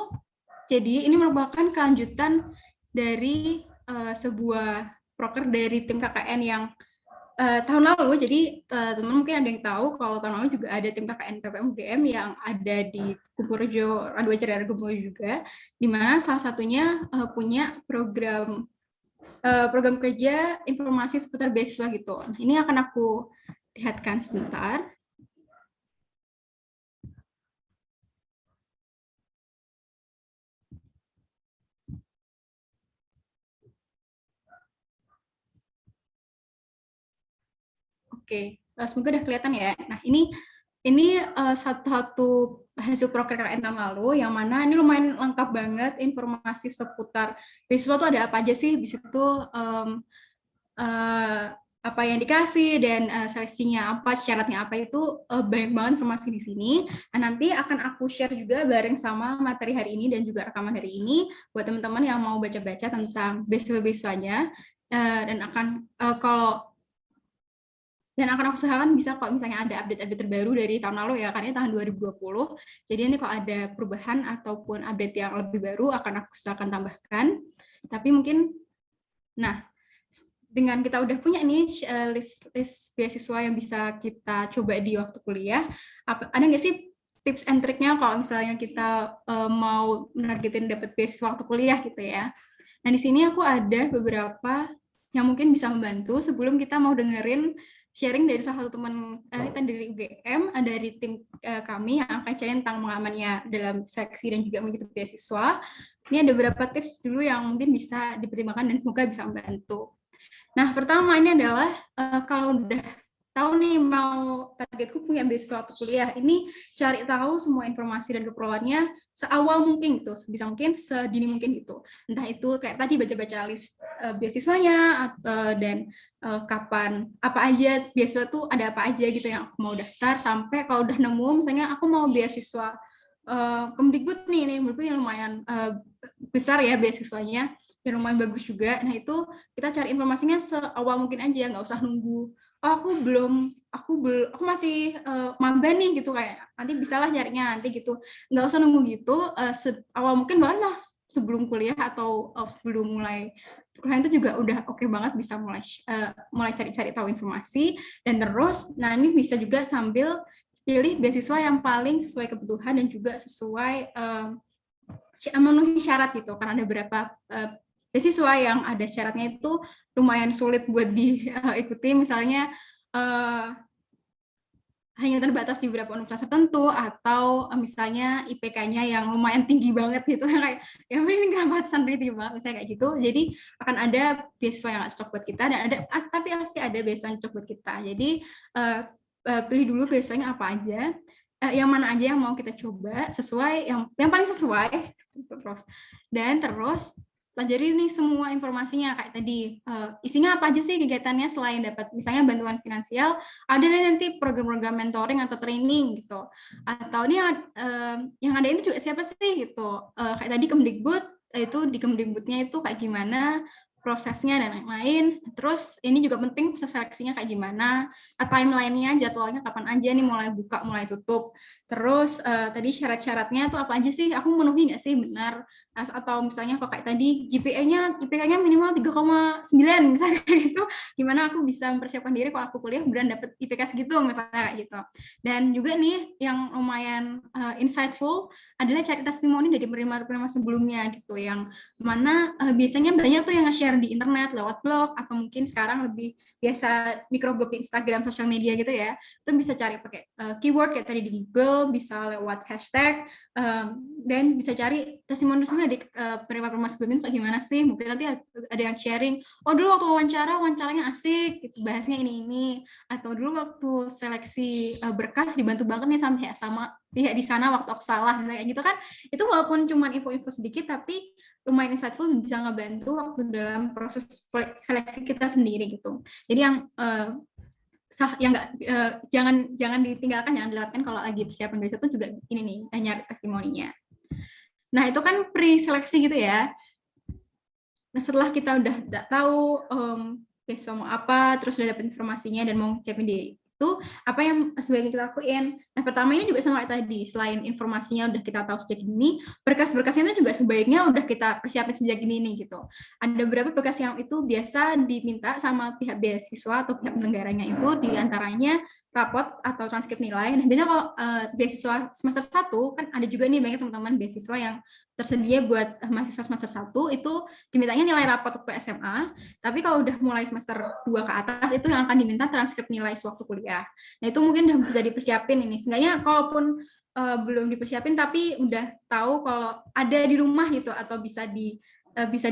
jadi ini merupakan kelanjutan dari sebuah proker dari tim KKN yang tahun lalu. Jadi teman mungkin ada yang tahu kalau tahun lalu juga ada tim KKN PPM UGM yang ada di Kumpulrejo, Radwajar Gembong juga, di mana salah satunya punya program kerja informasi seputar beasiswa gitu. Nah, ini akan aku lihatkan sebentar. Oke, semoga udah kelihatan ya. Nah, ini satu hasil proker KKN tahun lalu, yang mana ini lumayan lengkap banget informasi seputar beasiswa tuh ada apa aja sih di situ, apa yang dikasih dan seleksinya apa, syaratnya apa, itu banyak banget informasi di sini. Nah, nanti akan aku share juga bareng sama materi hari ini dan juga rekaman hari ini buat teman-teman yang mau baca-baca tentang beasiswa-beasiswanya, dan akan aku usahakan bisa kalau misalnya ada update-update terbaru dari tahun lalu ya, karena tahun 2020. Jadi ini kalau ada perubahan ataupun update yang lebih baru akan aku usahakan tambahkan. Tapi mungkin, nah, dengan kita udah punya nih list beasiswa yang bisa kita coba di waktu kuliah, ada nggak sih tips and triknya kalau misalnya kita mau menargetin dapat beasiswa waktu kuliah gitu ya. Nah, di sini aku ada beberapa yang mungkin bisa membantu sebelum kita mau dengerin sharing dari salah satu teman kita dari UGM, dari tim kami yang akan sharing tentang pengalamannya dalam seleksi dan juga mengikuti beasiswa. Ini ada beberapa tips dulu yang mungkin bisa dipertimbangkan dan semoga bisa membantu. Nah, pertama ini adalah kalau udah tahu nih mau targetku punya beasiswa waktu kuliah, ini cari tahu semua informasi dan keperluannya seawal mungkin gitu, sebisa mungkin, sedini mungkin gitu. Entah itu kayak tadi baca-baca list beasiswanya dan kapan, apa aja beasiswa tuh ada apa aja gitu yang aku mau daftar, sampai kalau udah nemu misalnya aku mau beasiswa Kemdikbud nih menurutku yang lumayan besar ya beasiswanya. dan lumayan bagus juga. Nah itu kita cari informasinya seawal mungkin aja, nggak usah nunggu. Oh aku masih maba nih gitu, kayak nanti bisalah nyarinya nanti gitu. Nggak usah nunggu gitu, awal mungkin bahkan sebelum kuliah atau sebelum mulai kuliah itu juga udah oke banget bisa mulai cari-cari tahu informasi. Dan terus nah ini bisa juga sambil pilih beasiswa yang paling sesuai kebutuhan dan juga sesuai memenuhi syarat gitu, karena ada beberapa beasiswa yang ada syaratnya itu lumayan sulit buat diikuti, misalnya hanya terbatas di beberapa universitas tertentu, atau misalnya IPK-nya yang lumayan tinggi banget gitu, kayak ya ini kenapa santri tinggi banget misalnya kayak gitu. Jadi akan ada beasiswa yang cocok buat kita, dan tapi pasti ada beasiswa yang cocok buat kita. Jadi pilih dulu beasiswanya apa aja, yang mana aja yang mau kita coba, sesuai yang paling sesuai terus. Dan terus pelajari nih semua informasinya, kayak tadi isinya apa aja sih kegiatannya, selain dapat misalnya bantuan finansial, ada nih nanti program-program mentoring atau training gitu, atau ini yang ada itu juga siapa sih gitu, kayak tadi Kemdikbud, itu di Kemdikbudnya itu kayak gimana prosesnya dan lain-lain. Terus ini juga penting proses seleksinya kayak gimana, timeline-nya, jadwalnya kapan aja nih mulai buka, mulai tutup. Terus tadi syarat-syaratnya tuh apa aja sih, aku memenuhi nggak sih benar, atau misalnya kok kayak tadi IPK-nya minimal 3,9 misalnya gitu, gimana aku bisa mempersiapkan diri kalau aku kuliah beneran dapat IPK segitu misalnya kayak gitu. Dan juga nih yang lumayan insightful adalah cari testimoni dari penerima-penerima sebelumnya gitu, yang mana biasanya banyak tuh yang nge-share di internet lewat blog, atau mungkin sekarang lebih biasa microblog di Instagram, sosial media gitu ya. Itu bisa cari pakai keyword kayak tadi di Google, bisa lewat hashtag, dan bisa cari testimoni dari penerima-penerima sebelumnya kayak gimana sih. Mungkin nanti ada yang sharing, oh dulu waktu wawancaranya asik gitu, bahasnya ini, atau dulu waktu seleksi berkas dibantu banget nih sama pihak di sana waktu aku salah, kayak gitu kan. Itu walaupun cuma info-info sedikit, tapi lumayan insightful, bisa ngebantu waktu dalam proses seleksi kita sendiri gitu. Jadi yang jangan ditinggalkan, jangan dilewatkan kalau lagi persiapan besok itu juga ini nih, nyari testimoninya. Nah itu kan pre-seleksi gitu ya. Nah setelah kita udah tahu besok mau apa, terus udah dapet informasinya dan mau siapin diri, itu apa yang sebaiknya kita lakuin. Nah pertama ini juga sama kayak tadi, selain informasinya udah kita tahu sejak dini, berkas-berkasnya itu juga sebaiknya udah kita persiapin sejak dini nih gitu. Ada beberapa berkas yang itu biasa diminta sama pihak beasiswa atau pihak penyelenggaranya, itu diantaranya rapot atau transkrip nilai. Nah biasanya kalau beasiswa semester 1 kan ada juga nih banyak teman-teman beasiswa yang tersedia buat mahasiswa semester 1 itu dimintanya nilai rapot waktu SMA, tapi kalau udah mulai semester 2 ke atas itu yang akan diminta transkrip nilai sewaktu kuliah. Nah itu mungkin udah bisa dipersiapin ini, seenggaknya kalaupun belum dipersiapin tapi udah tahu kalau ada di rumah gitu, atau bisa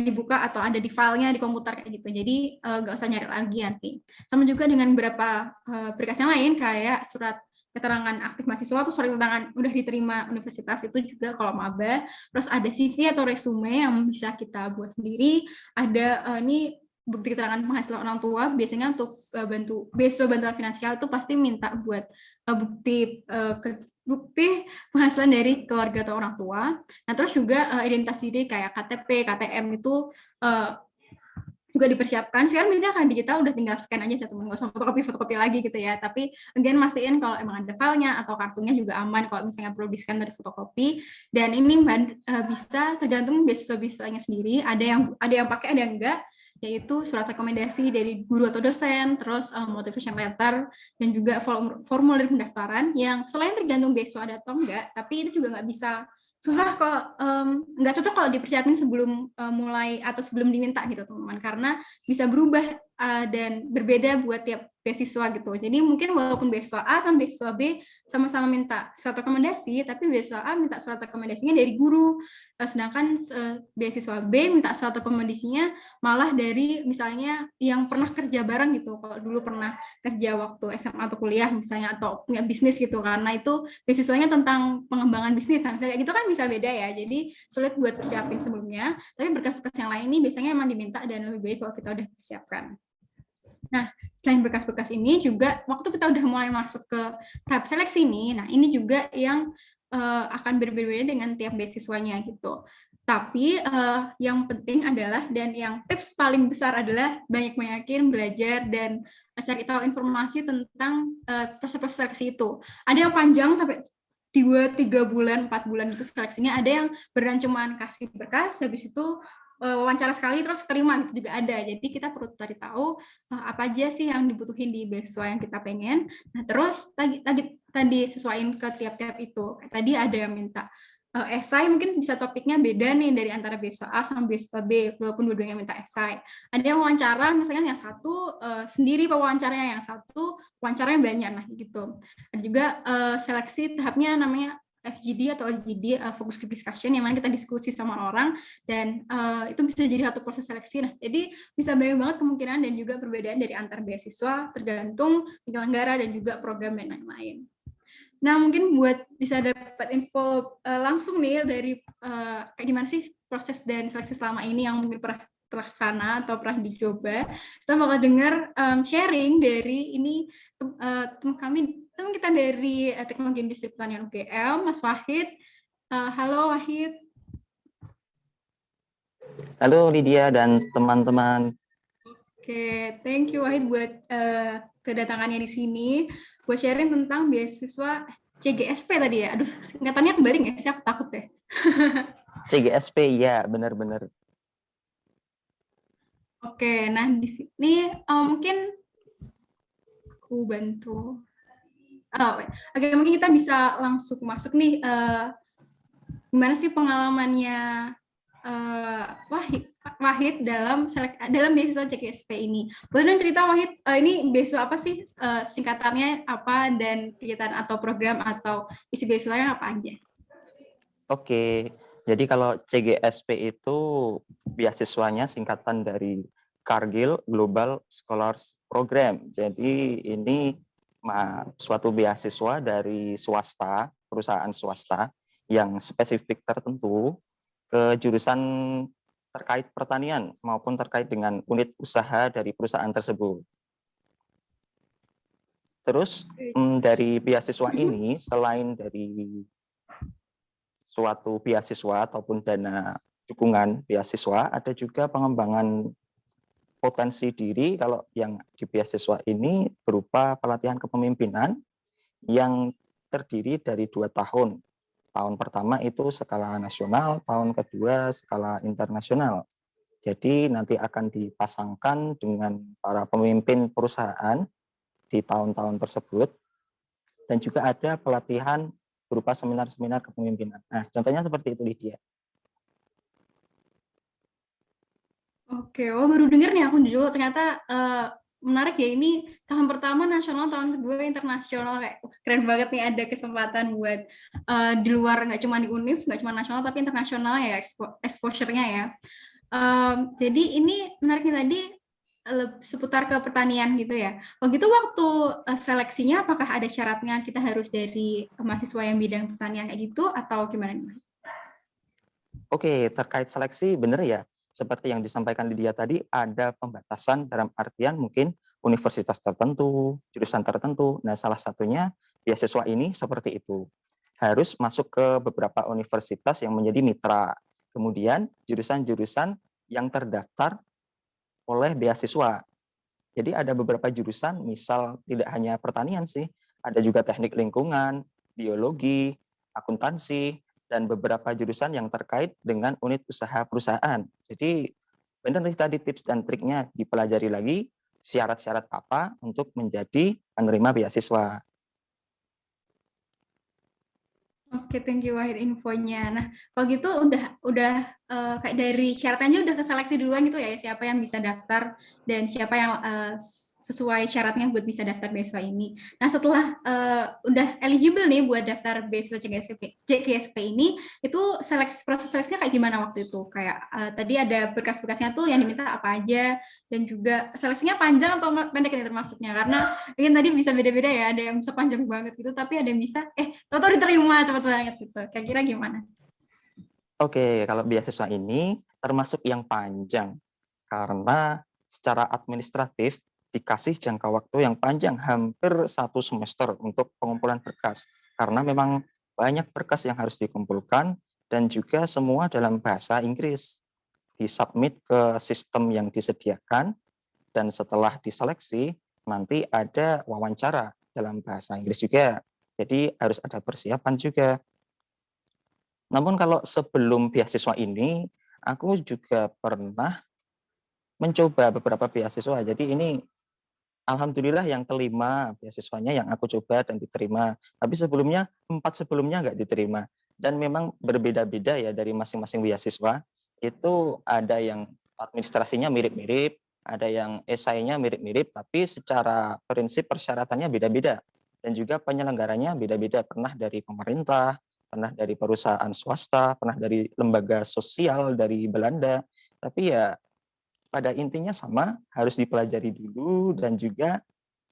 dibuka atau ada di filenya di komputer kayak gitu, jadi nggak usah nyari lagi nanti. Sama juga dengan beberapa berkas yang lain kayak surat keterangan aktif mahasiswa atau surat keterangan udah diterima universitas, itu juga kalau maba. Terus ada CV atau resume yang bisa kita buat sendiri, ada ini bukti keterangan penghasilan orang tua, biasanya untuk beasiswa bantuan finansial itu pasti minta buat bukti penghasilan dari keluarga atau orang tua. Nah terus juga identitas diri kayak KTP, KTM itu juga dipersiapkan. Sekarang biasanya kan digital, udah tinggal scan aja satu, nggak usah fotokopi lagi gitu ya. Tapi again mastiin kalau emang ada filenya atau kartunya juga aman kalau misalnya perlu di scan dari fotokopi. Dan ini bisa tergantung beasiswa-beasiswanya sendiri. Ada yang pakai, ada yang enggak, yaitu surat rekomendasi dari guru atau dosen, terus motivation letter, dan juga formulir pendaftaran yang selain tergantung beasiswa ada atau enggak, tapi itu juga nggak bisa, susah kok, nggak cocok kalau dipersiapin sebelum mulai atau sebelum diminta gitu teman-teman, karena bisa berubah dan berbeda buat tiap beasiswa gitu. Jadi mungkin walaupun beasiswa A sama beasiswa B sama-sama minta surat rekomendasi, tapi beasiswa A minta surat rekomendasinya dari guru, sedangkan beasiswa B minta surat rekomendasinya malah dari misalnya yang pernah kerja bareng gitu. Kalau dulu pernah kerja waktu SMA atau kuliah misalnya, atau punya bisnis gitu, karena itu beasiswanya tentang pengembangan bisnis, nah misalnya gitu kan bisa beda ya. Jadi sulit buat persiapin sebelumnya, tapi berkas-berkas yang lain ini biasanya emang diminta dan lebih baik kalau kita udah persiapkan. Nah, selain berkas-berkas ini juga waktu kita udah mulai masuk ke tahap seleksi ini, nah ini juga yang akan berbeda dengan tiap beasiswanya gitu. Tapi yang penting adalah dan yang tips paling besar adalah banyak-banyakin belajar dan cari tahu informasi tentang proses-proses seleksi itu. Ada yang panjang sampai 2, 3 bulan, 4 bulan itu seleksinya. Ada yang beneran cuman kasih berkas, habis itu wawancara sekali terus terima gitu juga ada. Jadi kita perlu cari tahu apa aja sih yang dibutuhin di beasiswa yang kita pengen. Nah terus tadi sesuaiin ke tiap-tiap itu. Tadi ada yang minta esai, mungkin bisa topiknya beda nih dari antara beasiswa A sama beasiswa B, walaupun dua-duanya minta esai. Ada yang wawancara, misalnya yang satu sendiri pewawancaranya, yang satu wawancaranya banyak, nah gitu. Ada juga seleksi tahapnya namanya FGD atau LGD, focus group discussion, yang mana kita diskusi sama orang, dan itu bisa jadi satu proses seleksi. Nah, jadi bisa banyak banget kemungkinan dan juga perbedaan dari antar beasiswa, tergantung penyelenggara dan juga program dan lain-lain. Nah, mungkin buat bisa dapat info langsung nih dari kayak gimana sih proses dan seleksi selama ini yang mungkin pernah terlaksana atau pernah dicoba, kita bakal dengar sharing dari ini teman kita dari Teknologi Industri Pertanian UGM, Mas Wahid. Halo Wahid. Halo Lydia dan teman-teman. Oke, thank you Wahid buat kedatangannya di sini. Buat sharing tentang beasiswa CGSP tadi ya. Aduh, singkatannya kembali nggak sih? Aku takut deh. CGSP, ya benar-benar. Oke, nah di sini mungkin aku bantu. Oke, mungkin kita bisa langsung masuk nih. Gimana sih pengalamannya Wahid dalam beasiswa CGSP ini? Boleh dong cerita Wahid, ini beasiswa apa sih, singkatannya apa, dan kegiatan atau program atau isi beasiswanya apa aja? Oke, jadi kalau CGSP itu beasiswanya singkatan dari Cargill Global Scholars Program. Jadi ini suatu beasiswa dari swasta, perusahaan swasta yang spesifik tertentu ke jurusan terkait pertanian maupun terkait dengan unit usaha dari perusahaan tersebut. Terus dari beasiswa ini, selain dari suatu beasiswa ataupun dana dukungan beasiswa, ada juga pengembangan potensi diri. Kalau yang di beasiswa ini berupa pelatihan kepemimpinan yang terdiri dari 2 tahun. Tahun pertama itu skala nasional, tahun kedua skala internasional. Jadi nanti akan dipasangkan dengan para pemimpin perusahaan di tahun-tahun tersebut, dan juga ada pelatihan berupa seminar-seminar kepemimpinan. Nah, contohnya seperti itu, Lydia. Oke, baru dengar nih aku juga, ternyata menarik ya, ini tahun pertama nasional, tahun kedua internasional, kayak keren banget nih ada kesempatan buat di luar, nggak cuma di UNIF, nggak cuma nasional tapi internasional ya, exposure-nya ya. Jadi ini menariknya tadi seputar ke pertanian gitu ya. Begitu waktu seleksinya, apakah ada syaratnya kita harus dari mahasiswa yang bidang pertanian kayak gitu atau gimana nih? Oke, terkait seleksi benar ya. Seperti yang disampaikan Lydia tadi, ada pembatasan dalam artian mungkin universitas tertentu, jurusan tertentu. Nah, salah satunya beasiswa ini seperti itu. Harus masuk ke beberapa universitas yang menjadi mitra. Kemudian jurusan-jurusan yang terdaftar oleh beasiswa. Jadi ada beberapa jurusan, misal tidak hanya pertanian sih, ada juga teknik lingkungan, biologi, akuntansi, dan beberapa jurusan yang terkait dengan unit usaha perusahaan. Jadi benar nih tadi tips dan triknya, dipelajari lagi syarat-syarat apa untuk menjadi penerima beasiswa. Oke, thank you Wahid infonya. Nah, kalau gitu udah kayak dari syaratnya udah keseleksi duluan gitu ya, siapa yang bisa daftar dan siapa yang sesuai syaratnya buat bisa daftar beasiswa ini. Nah, setelah udah eligible nih buat daftar beasiswa CGSP ini, itu proses seleksinya kayak gimana waktu itu? Kayak tadi ada berkas-berkasnya tuh yang diminta apa aja, dan juga seleksinya panjang atau pendek ini termasuknya, karena mungkin tadi bisa beda-beda ya, ada yang bisa panjang banget gitu, tapi ada yang bisa tau diterima cepet banget gitu. Kira-kira gimana? Oke, kalau beasiswa ini termasuk yang panjang karena secara administratif dikasih jangka waktu yang panjang, hampir 1 semester untuk pengumpulan berkas. Karena memang banyak berkas yang harus dikumpulkan dan juga semua dalam bahasa Inggris. Disubmit ke sistem yang disediakan, dan setelah diseleksi, nanti ada wawancara dalam bahasa Inggris juga. Jadi harus ada persiapan juga. Namun kalau sebelum beasiswa ini, aku juga pernah mencoba beberapa beasiswa. Jadi ini alhamdulillah yang kelima beasiswanya yang aku coba dan diterima. Tapi sebelumnya, 4 sebelumnya nggak diterima. Dan memang berbeda-beda ya dari masing-masing beasiswa. Itu ada yang administrasinya mirip-mirip, ada yang esainya mirip-mirip, tapi secara prinsip persyaratannya beda-beda. Dan juga penyelenggaranya beda-beda. Pernah dari pemerintah, pernah dari perusahaan swasta, pernah dari lembaga sosial dari Belanda. Tapi ya pada intinya sama, harus dipelajari dulu dan juga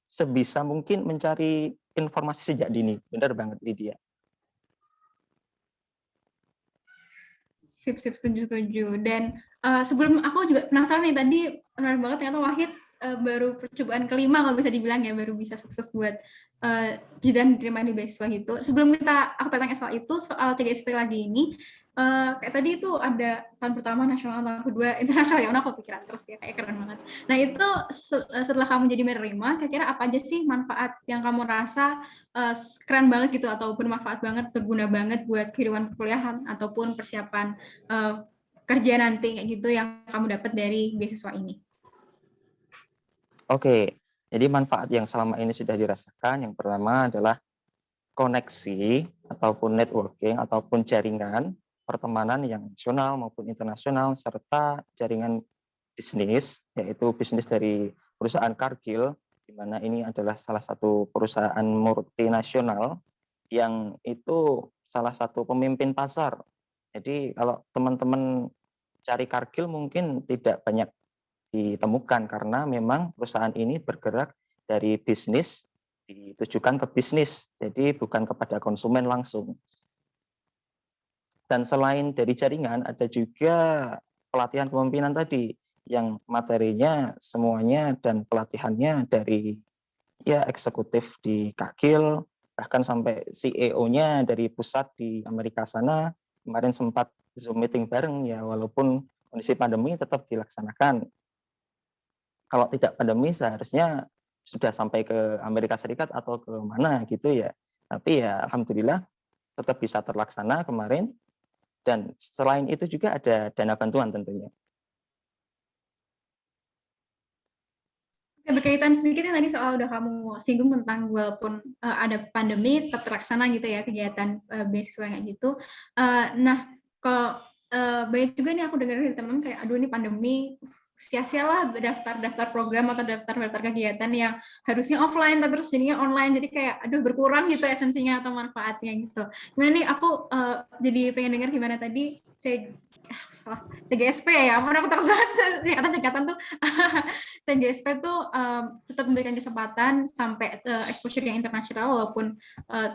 sebisa mungkin mencari informasi sejak dini. Benar banget Lydia. Sip, sip, setuju. Dan sebelum aku juga penasaran nih, tadi menarik banget ternyata Wahid baru percobaan kelima kalau bisa dibilang ya, baru bisa sukses buat dan diterima di beasiswa gitu. Sebelum aku tanya soal itu, soal CGSP lagi ini, kayak tadi itu ada tahun pertama nasional, tahun kedua internasional, ya aku pikiran terus ya, kayak keren banget. Nah itu setelah kamu jadi menerima, kira-kira apa aja sih manfaat yang kamu rasa keren banget gitu, atau bermanfaat banget, berguna banget buat kehidupan perkuliahan ataupun persiapan kerja nanti kayak gitu yang kamu dapat dari beasiswa ini? Oke, jadi manfaat yang selama ini sudah dirasakan, yang pertama adalah koneksi ataupun networking ataupun jaringan pertemanan yang nasional maupun internasional, serta jaringan bisnis, yaitu bisnis dari perusahaan Cargill, di mana ini adalah salah satu perusahaan multinasional yang itu salah satu pemimpin pasar. Jadi kalau teman-teman cari Cargill mungkin tidak banyak ditemukan karena memang perusahaan ini bergerak dari bisnis ditujukan ke bisnis, jadi bukan kepada konsumen langsung. Dan selain dari jaringan, ada juga pelatihan kepemimpinan tadi, yang materinya semuanya dan pelatihannya dari ya eksekutif di Cargill, bahkan sampai CEO-nya dari pusat di Amerika sana. Kemarin sempat Zoom meeting bareng ya, walaupun kondisi pandemi tetap dilaksanakan. Kalau tidak pandemi seharusnya sudah sampai ke Amerika Serikat atau ke mana gitu ya. Tapi ya alhamdulillah tetap bisa terlaksana kemarin, dan selain itu juga ada dana bantuan tentunya. Berkaitan sedikit yang tadi soal udah kamu singgung tentang walaupun ada pandemi tetap terlaksana gitu ya kegiatan beasiswa kayak gitu. Nah, kalau banyak juga nih aku dengar dari teman-teman kayak aduh ini pandemi sia-sialah daftar program atau daftar kegiatan yang harusnya offline tapi terus jadinya online, jadi kayak aduh berkurang gitu esensinya atau manfaatnya gitu. Gimana nih aku jadi pengen dengar gimana tadi CGSP ya, ampun aku takut banget singkatan tuh. CGSP tuh tetap memberikan kesempatan sampai exposure yang internasional walaupun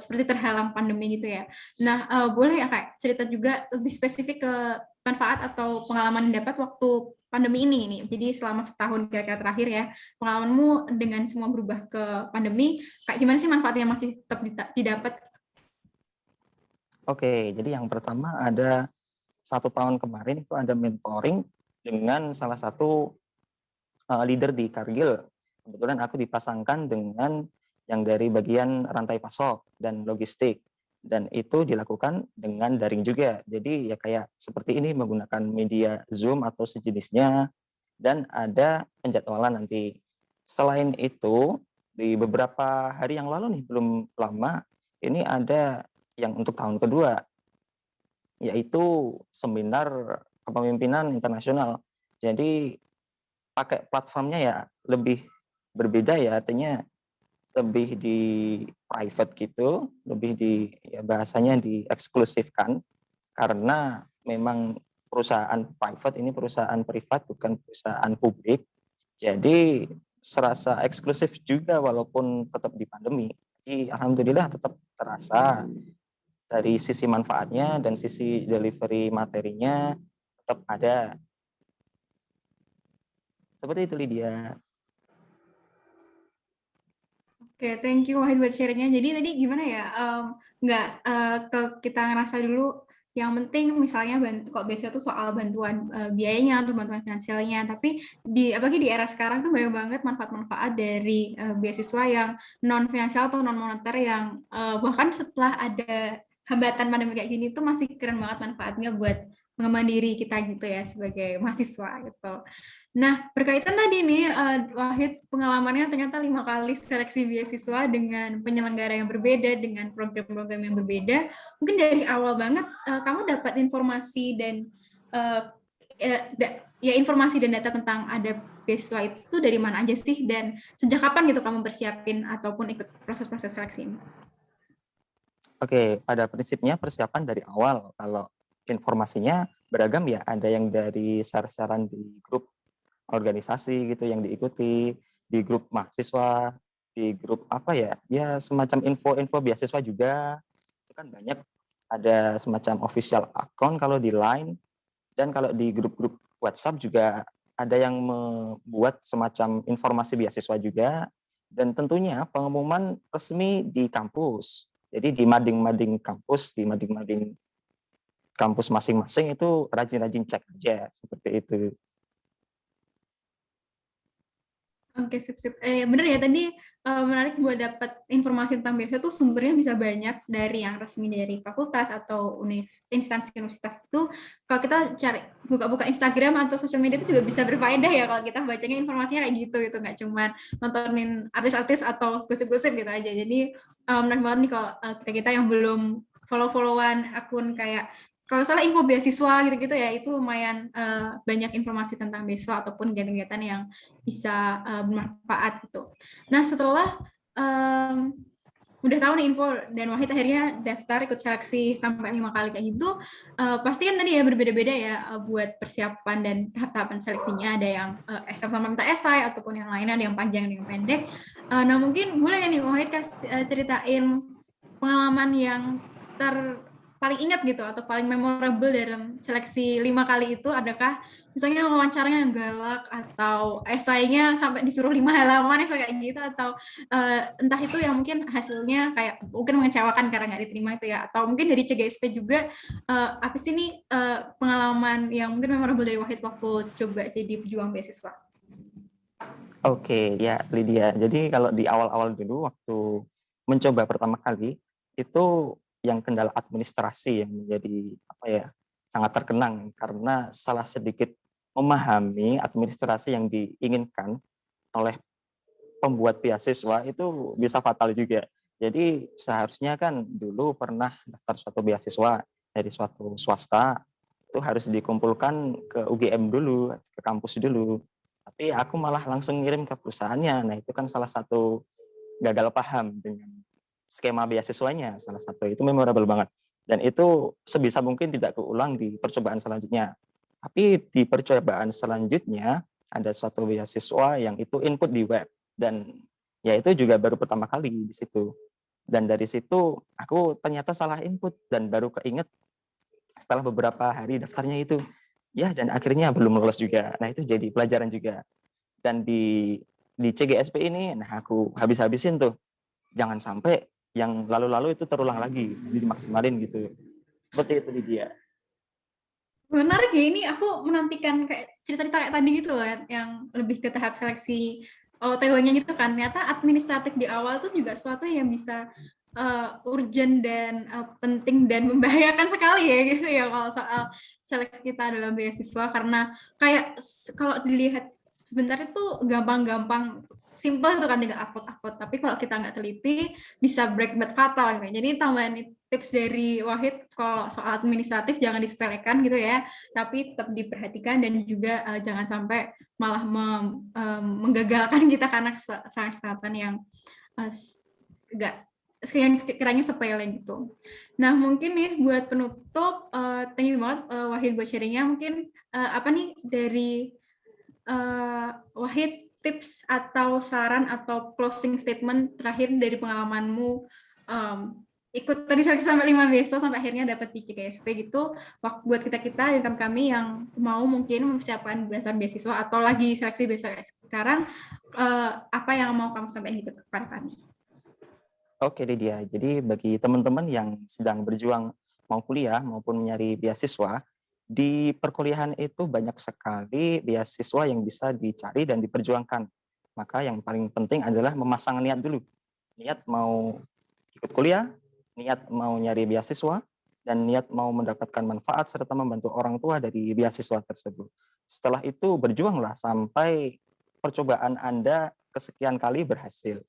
seperti terhalang pandemi gitu ya. Nah, boleh ya Kak cerita juga lebih spesifik ke manfaat atau pengalaman yang dapat waktu pandemi ini nih. Jadi selama setahun kira-kira terakhir ya, pengalamanmu dengan semua berubah ke pandemi, kayak gimana sih manfaatnya masih tetap didapat? Oke, jadi yang pertama ada 1 tahun kemarin itu ada mentoring dengan salah satu leader di Cargill. Kebetulan aku dipasangkan dengan yang dari bagian rantai pasok dan logistik. Dan itu dilakukan dengan daring juga. Jadi ya kayak seperti ini menggunakan media Zoom atau sejenisnya, dan ada penjadwalan nanti. Selain itu, di beberapa hari yang lalu nih, belum lama, ini ada yang untuk tahun kedua, yaitu seminar kepemimpinan internasional. Jadi pakai platformnya ya lebih berbeda ya, artinya lebih di private gitu, lebih di ya bahasanya dieksklusifkan, karena memang perusahaan private ini perusahaan privat bukan perusahaan publik. Jadi serasa eksklusif juga walaupun tetap di pandemi. Jadi alhamdulillah tetap terasa dari sisi manfaatnya dan sisi delivery materinya tetap ada. Seperti itu Lydia. Oke, thank you Wahid buat sharingnya. Jadi tadi gimana ya, nggak kita ngerasa dulu yang penting misalnya kalau biasanya tuh soal bantuan biayanya atau bantuan finansialnya, tapi apalagi di era sekarang tuh banyak banget manfaat-manfaat dari beasiswa yang non finansial atau non moneter yang bahkan setelah ada hambatan pandemi kayak gini tuh masih keren banget manfaatnya buat mengembangkan diri kita gitu ya sebagai mahasiswa gitu. Nah, berkaitan tadi nih, Wahid pengalamannya ternyata 5 kali seleksi beasiswa dengan penyelenggara yang berbeda, dengan program-program yang berbeda. Mungkin dari awal banget kamu dapat informasi dan informasi dan data tentang ada beasiswa itu dari mana aja sih? Dan sejak kapan gitu kamu persiapin ataupun ikut proses-proses seleksi ini? Oke, pada prinsipnya persiapan dari awal. Kalau informasinya beragam ya, ada yang dari share-sharean di grup organisasi gitu yang diikuti, di grup mahasiswa, di grup apa ya, ya semacam info-info beasiswa juga, itu kan banyak, ada semacam official account kalau di Line, dan kalau di grup-grup WhatsApp juga ada yang membuat semacam informasi beasiswa juga, dan tentunya pengumuman resmi di kampus. Jadi di mading-mading kampus, di mading-mading kampus masing-masing itu rajin-rajin cek aja, seperti itu. Oke, sip. Bener ya tadi menarik buat dapat informasi tentang beasiswa tuh sumbernya bisa banyak dari yang resmi dari fakultas atau instansi universitas itu. Kalau kita cari buka-buka Instagram atau sosial media itu juga bisa berfaedah ya kalau kita bacanya informasinya kayak gitu nggak cuma nontonin artis-artis atau gosip-gosip gitu aja. Jadi menarik banget nih kalau kita yang belum follow-followan akun kayak kalau salah info beasiswa gitu-gitu ya itu lumayan banyak informasi tentang beasiswa ataupun kegiatan-kegiatan yang bisa bermanfaat gitu. Nah setelah udah tahu nih info dan Wahid akhirnya daftar ikut seleksi sampai 5 kali kayak gitu, pasti kan tadi ya berbeda-beda ya buat persiapan dan tahap-tahapan seleksinya, ada yang sama minta esai ataupun yang lainnya, ada yang panjang, ada yang pendek. Nah mungkin boleh nih Wahid ceritain pengalaman yang paling ingat gitu atau paling memorable dalam seleksi 5 kali itu, adakah misalnya wawancaranya yang galak atau esainya sampai disuruh 5 halaman kayak gitu, atau entah itu yang mungkin hasilnya kayak mungkin mengecewakan karena nggak diterima itu ya, atau mungkin dari CGSP juga apa sih nih pengalaman yang mungkin memorable dari Wahid waktu coba jadi pejuang beasiswa? Oke, ya Lydia. Jadi kalau di awal-awal dulu waktu mencoba pertama kali, itu yang kendala administrasi yang menjadi apa ya, sangat terkenang karena salah sedikit memahami administrasi yang diinginkan oleh pembuat beasiswa itu bisa fatal juga. Jadi seharusnya kan dulu pernah daftar suatu beasiswa dari suatu swasta, itu harus dikumpulkan ke UGM dulu, ke kampus dulu. Tapi aku malah langsung ngirim ke perusahaannya. Nah, itu kan salah satu gagal paham dengan skema beasiswanya, salah satu itu memorable banget. Dan itu sebisa mungkin tidak keulang di percobaan selanjutnya. Tapi di percobaan selanjutnya ada suatu beasiswa yang itu input di web, dan ya itu juga baru pertama kali di situ. Dan dari situ aku ternyata salah input dan baru keinget setelah beberapa hari daftarnya itu. Ya, dan akhirnya belum lolos juga. Nah, itu jadi pelajaran juga. Dan di CGSP ini, nah aku habis-habisin tuh. Jangan sampai yang lalu-lalu itu terulang lagi, dimaksimalin gitu. Seperti itu dia. Menarik ya, ini aku menantikan kayak cerita-cerita kayak tadi gitu loh, yang lebih ke tahap seleksi OTW-nya gitu kan. Ternyata administratif di awal tuh juga sesuatu yang bisa urgent dan penting dan membahayakan sekali ya gitu ya kalau soal seleksi kita dalam beasiswa, karena kayak kalau dilihat sebentar itu gampang-gampang simple itu kan, tinggal upload, tapi kalau kita nggak teliti bisa break bad fatal gitu. Jadi tambahan tips dari Wahid kalau soal administratif jangan disepelekan gitu ya, tapi tetap diperhatikan dan juga jangan sampai malah menggagalkan kita karena kesalahan yang enggak yang kiranya sepele gitu. Nah mungkin nih buat penutup, thank you banget Wahid buat sharingnya. Mungkin apa nih dari Wahid tips atau saran atau closing statement terakhir dari pengalamanmu ikut tadi seleksi sampai 5 beasiswa sampai akhirnya dapat di CGSP gitu, buat kita dan kami yang mau mungkin mempersiapkan berdasarkan beasiswa atau lagi seleksi beasiswa sekarang, apa yang mau kamu sampaikan gitu kepada kami? Oke Lydia, jadi bagi teman-teman yang sedang berjuang mau kuliah maupun nyari beasiswa, di perkuliahan itu banyak sekali beasiswa yang bisa dicari dan diperjuangkan. Maka yang paling penting adalah memasang niat dulu. Niat mau ikut kuliah, niat mau nyari beasiswa, dan niat mau mendapatkan manfaat serta membantu orang tua dari beasiswa tersebut. Setelah itu berjuanglah sampai percobaan Anda kesekian kali berhasil.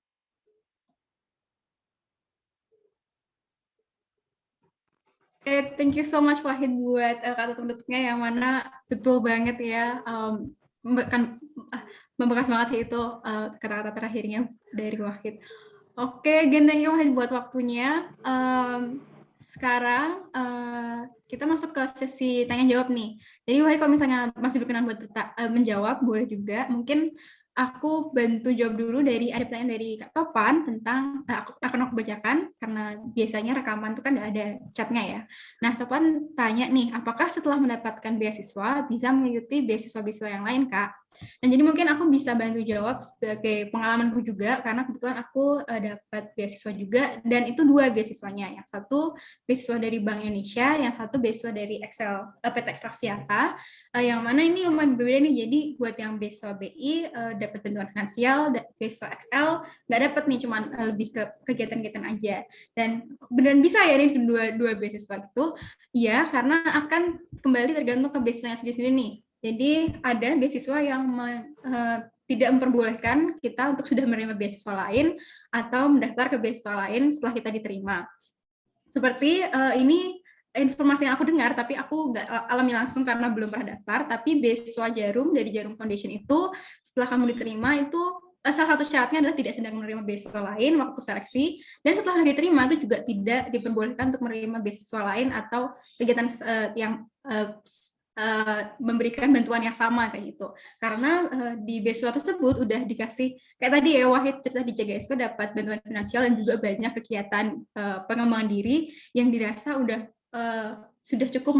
Thank you so much Wahid buat kata penutupnya yang mana betul banget ya, kan membekas banget sih itu kata-kata terakhirnya dari Wahid. Oke, thank you Wahid buat waktunya. Sekarang kita masuk ke sesi tanya jawab nih. Jadi Wahid kalau misalnya masih berkenan buat menjawab, boleh juga. Mungkin aku bantu jawab dulu ada pertanyaan dari Kak Topan tentang, akan aku bacakan karena biasanya rekaman itu kan nggak ada chatnya ya. Nah, Topan tanya nih, apakah setelah mendapatkan beasiswa bisa mengikuti beasiswa-beasiswa yang lain, Kak? Nah, jadi mungkin aku bisa bantu jawab sebagai pengalamanku juga, karena kebetulan aku dapat beasiswa juga, dan itu 2 beasiswanya. Yang satu beasiswa dari Bank Indonesia, yang satu beasiswa dari PT Ekstraksiata, yang mana ini lumayan berbeda nih. Jadi buat yang beasiswa BI dapat bantuan finansial, beasiswa XL nggak dapat nih, cuman lebih ke kegiatan-kegiatan aja. Dan beneran bisa ya nih dua beasiswa itu? Iya, karena akan kembali tergantung ke beasiswanya sendiri-sendiri nih. Jadi ada beasiswa yang tidak memperbolehkan kita untuk sudah menerima beasiswa lain atau mendaftar ke beasiswa lain setelah kita diterima. Seperti ini informasi yang aku dengar, tapi aku nggak alami langsung karena belum pernah daftar, tapi beasiswa Jarum dari Jarum Foundation itu setelah kamu diterima itu salah satu syaratnya adalah tidak sedang menerima beasiswa lain waktu seleksi, dan setelah diterima itu juga tidak diperbolehkan untuk menerima beasiswa lain atau kegiatan yang memberikan bantuan yang sama kayak gitu. Karena di beasiswa tersebut udah dikasih kayak tadi ya Wahid cerita di JGSP dapat bantuan finansial dan juga banyak kegiatan pengembangan diri yang dirasa sudah cukup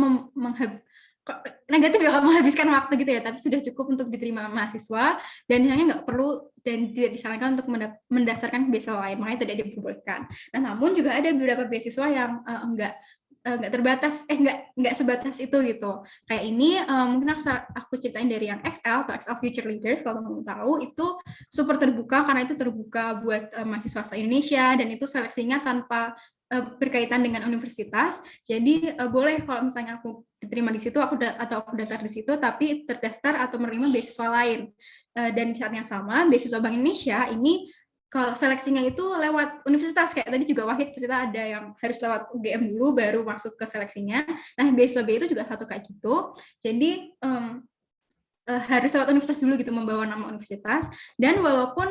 negatif ya kalau menghabiskan waktu gitu ya, tapi sudah cukup untuk diterima mahasiswa dan hanya nggak perlu dan tidak disarankan untuk mendaftarkan ke beasiswa lain, makanya tidak diperbolehkan. Nah, namun juga ada beberapa beasiswa yang nggak terbatas, nggak sebatas itu gitu. Kayak ini mungkin aku ceritain dari yang XL atau XL Future Leaders, kalau kamu tahu itu super terbuka karena itu terbuka buat mahasiswa se-Indonesia dan itu seleksinya tanpa berkaitan dengan universitas. Jadi boleh kalau misalnya aku diterima di situ atau aku daftar di situ tapi terdaftar atau menerima beasiswa lain. Dan di saat yang sama beasiswa Bank Indonesia ini kalau seleksinya itu lewat universitas, kayak tadi juga Wahid cerita ada yang harus lewat UGM dulu baru masuk ke seleksinya. Nah, beasiswa BI itu juga satu kayak gitu. Jadi harus lewat universitas dulu gitu, membawa nama universitas. Dan walaupun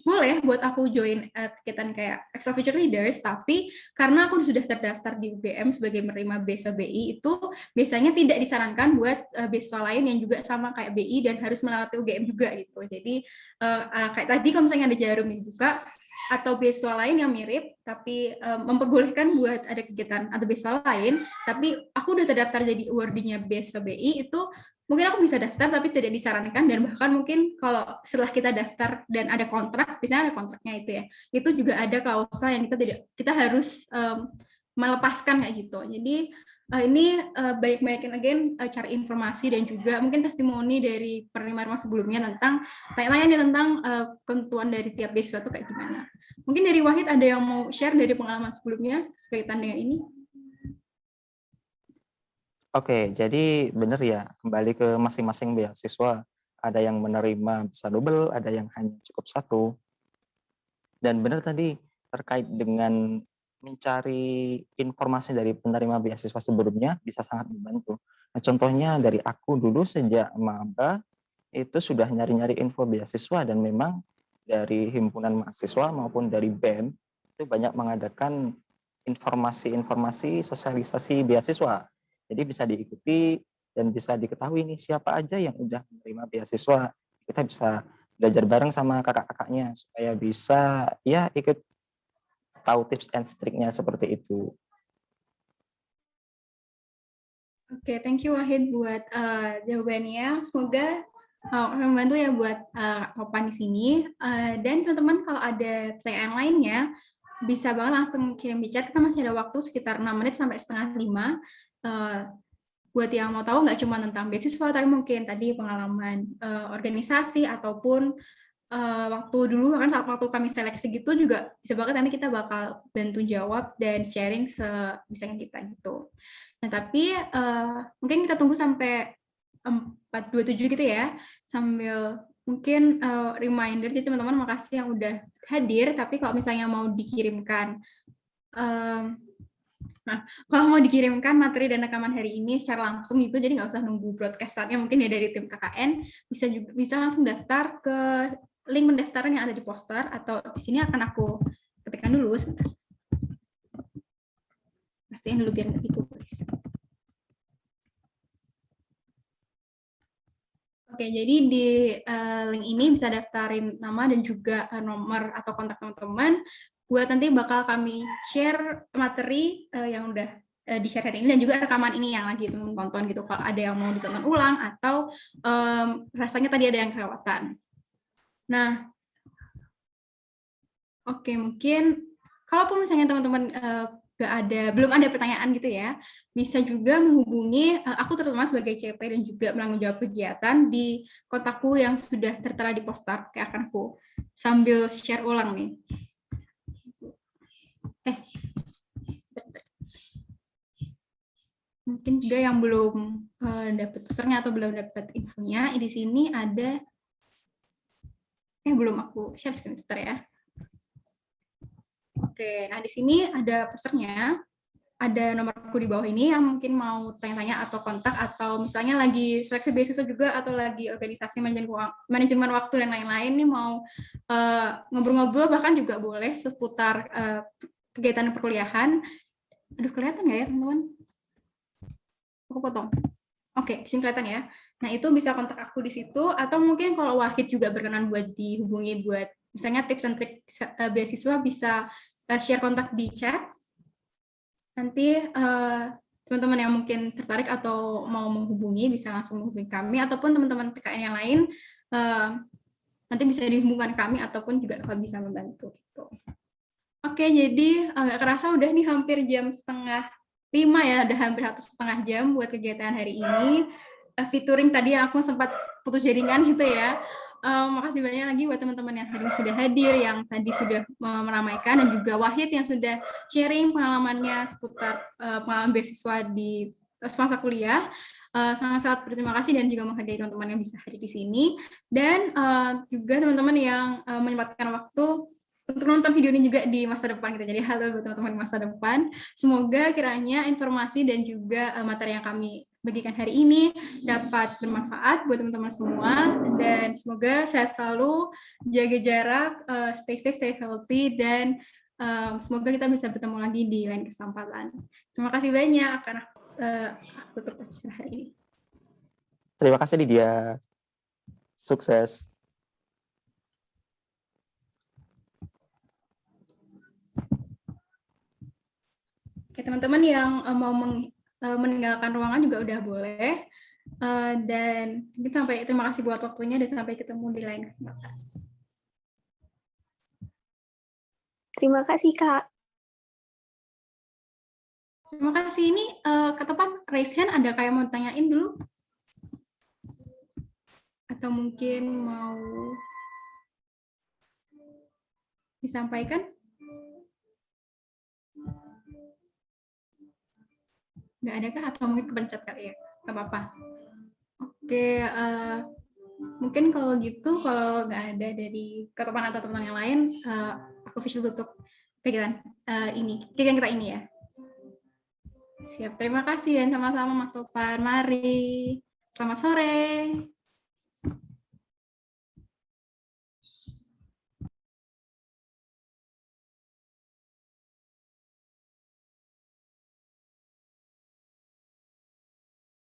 boleh buat aku join kegiatan kayak Extra Future Leaders, tapi karena aku sudah terdaftar di UGM sebagai menerima beasiswa BI, itu biasanya tidak disarankan buat beasiswa lain yang juga sama kayak BI dan harus melewati UGM juga gitu. Jadi kayak tadi kalau misalnya ada Jarum dibuka atau beasiswa lain yang mirip tapi memperbolehkan buat ada kegiatan atau beasiswa lain, tapi aku udah terdaftar jadi awardee-nya beasiswa BI, itu mungkin aku bisa daftar tapi tidak disarankan, dan bahkan mungkin kalau setelah kita daftar dan ada kontrak, biasanya ada kontraknya itu ya, itu juga ada klausa yang kita harus melepaskan kayak gitu. Jadi ini banyak-banyakin again cari informasi dan juga mungkin testimoni dari penerima sebelumnya tentang tanya-tanya nih tentang ketentuan dari tiap beasiswa itu kayak gimana. Mungkin dari Wahid ada yang mau share dari pengalaman sebelumnya sekaitan dengan ini? Oke, jadi benar ya, kembali ke masing-masing beasiswa. Ada yang menerima bisa double, ada yang hanya cukup 1. Dan benar tadi, terkait dengan mencari informasi dari penerima beasiswa sebelumnya bisa sangat membantu. Nah, contohnya dari aku dulu sejak maba, itu sudah nyari-nyari info beasiswa dan memang dari himpunan mahasiswa maupun dari BEM, itu banyak mengadakan informasi-informasi sosialisasi beasiswa. Jadi bisa diikuti dan bisa diketahui nih siapa aja yang udah menerima beasiswa. Kita bisa belajar bareng sama kakak-kakaknya supaya bisa ya ikut tahu tips and triknya seperti itu. Oke, thank you Wahid buat jawabannya. Semoga membantu ya buat Topan di sini. Dan teman-teman kalau ada pertanyaan lainnya, bisa banget langsung kirim di chat. Kita masih ada waktu sekitar 6 menit sampai setengah 5. Buat yang mau tahu nggak cuma tentang beasiswa, tapi mungkin tadi pengalaman organisasi ataupun waktu dulu kan saat waktu kami seleksi gitu juga bisa banget nanti kita bakal bantu jawab dan sharing sebisanya kita gitu. Nah tapi mungkin kita tunggu sampai 4:27 gitu ya, sambil mungkin reminder jadi teman-teman makasih yang udah hadir, tapi kalau misalnya mau dikirimkan nah, kalau mau dikirimkan materi dan rekaman hari ini secara langsung itu, jadi nggak usah nunggu broadcast-nya mungkin ya dari tim KKN, bisa langsung daftar ke link pendaftaran yang ada di poster, atau di sini akan aku ketikkan dulu sebentar. Pastiin dulu biar nggak ditulis. Oke, jadi di link ini bisa daftarin nama dan juga nomor atau kontak teman-teman buat nanti bakal kami share materi yang udah di-share hari ini dan juga rekaman ini yang lagi teman tonton gitu. Kalau ada yang mau ditonton ulang atau rasanya tadi ada yang kelewatan. Nah, oke, mungkin kalaupun misalnya teman-teman belum ada pertanyaan gitu ya, bisa juga menghubungi aku terutama sebagai CP dan juga menanggung jawab kegiatan di kontakku yang sudah tertera di poster. Kayak akan aku sambil share ulang nih. Mungkin juga yang belum dapat posternya atau belum dapat infonya, di sini ada belum aku share screen sebentar ya. Oke, nah di sini ada posternya, ada nomorku di bawah ini yang mungkin mau tanya-tanya atau kontak, atau misalnya lagi seleksi beasiswa juga atau lagi organisasi manajemen waktu dan lain-lain nih mau ngobrol-ngobrol bahkan juga boleh seputar kegiatan perkuliahan. Aduh, kelihatan nggak ya teman-teman? Aku potong. Oke, di sini kelihatan ya. Nah, itu bisa kontak aku di situ, atau mungkin kalau Wahid juga berkenan buat dihubungi buat misalnya tips and trik beasiswa, bisa share kontak di chat. Nanti teman-teman yang mungkin tertarik atau mau menghubungi bisa langsung menghubungi kami, ataupun teman-teman PKN yang lain nanti bisa dihubungkan kami ataupun juga bisa membantu. Gitu. Oke, jadi nggak kerasa udah nih hampir jam 4:30 ya, udah hampir 1,5 jam buat kegiatan hari ini. Featuring tadi yang aku sempat putus jaringan gitu ya. Makasih banyak lagi buat teman-teman yang hari ini sudah hadir, yang tadi sudah meramaikan, dan juga Wahid yang sudah sharing pengalamannya seputar pengalaman beasiswa di semasa kuliah. Sangat-sangat berterima kasih dan juga menghargai teman-teman yang bisa hadir di sini. Dan juga teman-teman yang menyempatkan waktu untuk nonton video ini juga di masa depan kita. Jadi halo buat teman-teman masa depan. Semoga kiranya informasi dan juga materi yang kami bagikan hari ini dapat bermanfaat buat teman-teman semua, dan semoga sehat selalu, jaga jarak, stay safe, stay healthy, dan semoga kita bisa bertemu lagi di lain kesempatan. Terima kasih banyak karena aku tutup acara hari ini. Terima kasih Lydia. Sukses. Oke, teman-teman yang mau meninggalkan ruangan juga udah boleh. Dan terima kasih buat waktunya, dan sampai ketemu di lain kesempatan. Terima kasih, Kak. Terima kasih. Ini ke depan raise hand, ada kayak mau tanyain dulu? Atau mungkin mau disampaikan? Nggak ada kah? Atau mungkin kepencet kali ya? Nggak apa-apa. Oke, mungkin kalau gitu, kalau nggak ada dari Ketopan atau teman-teman yang lain, aku visual tutup kegiatan kegiatan kita ini ya. Siap, terima kasih dan sama-sama Mas Topan. Mari, selamat sore.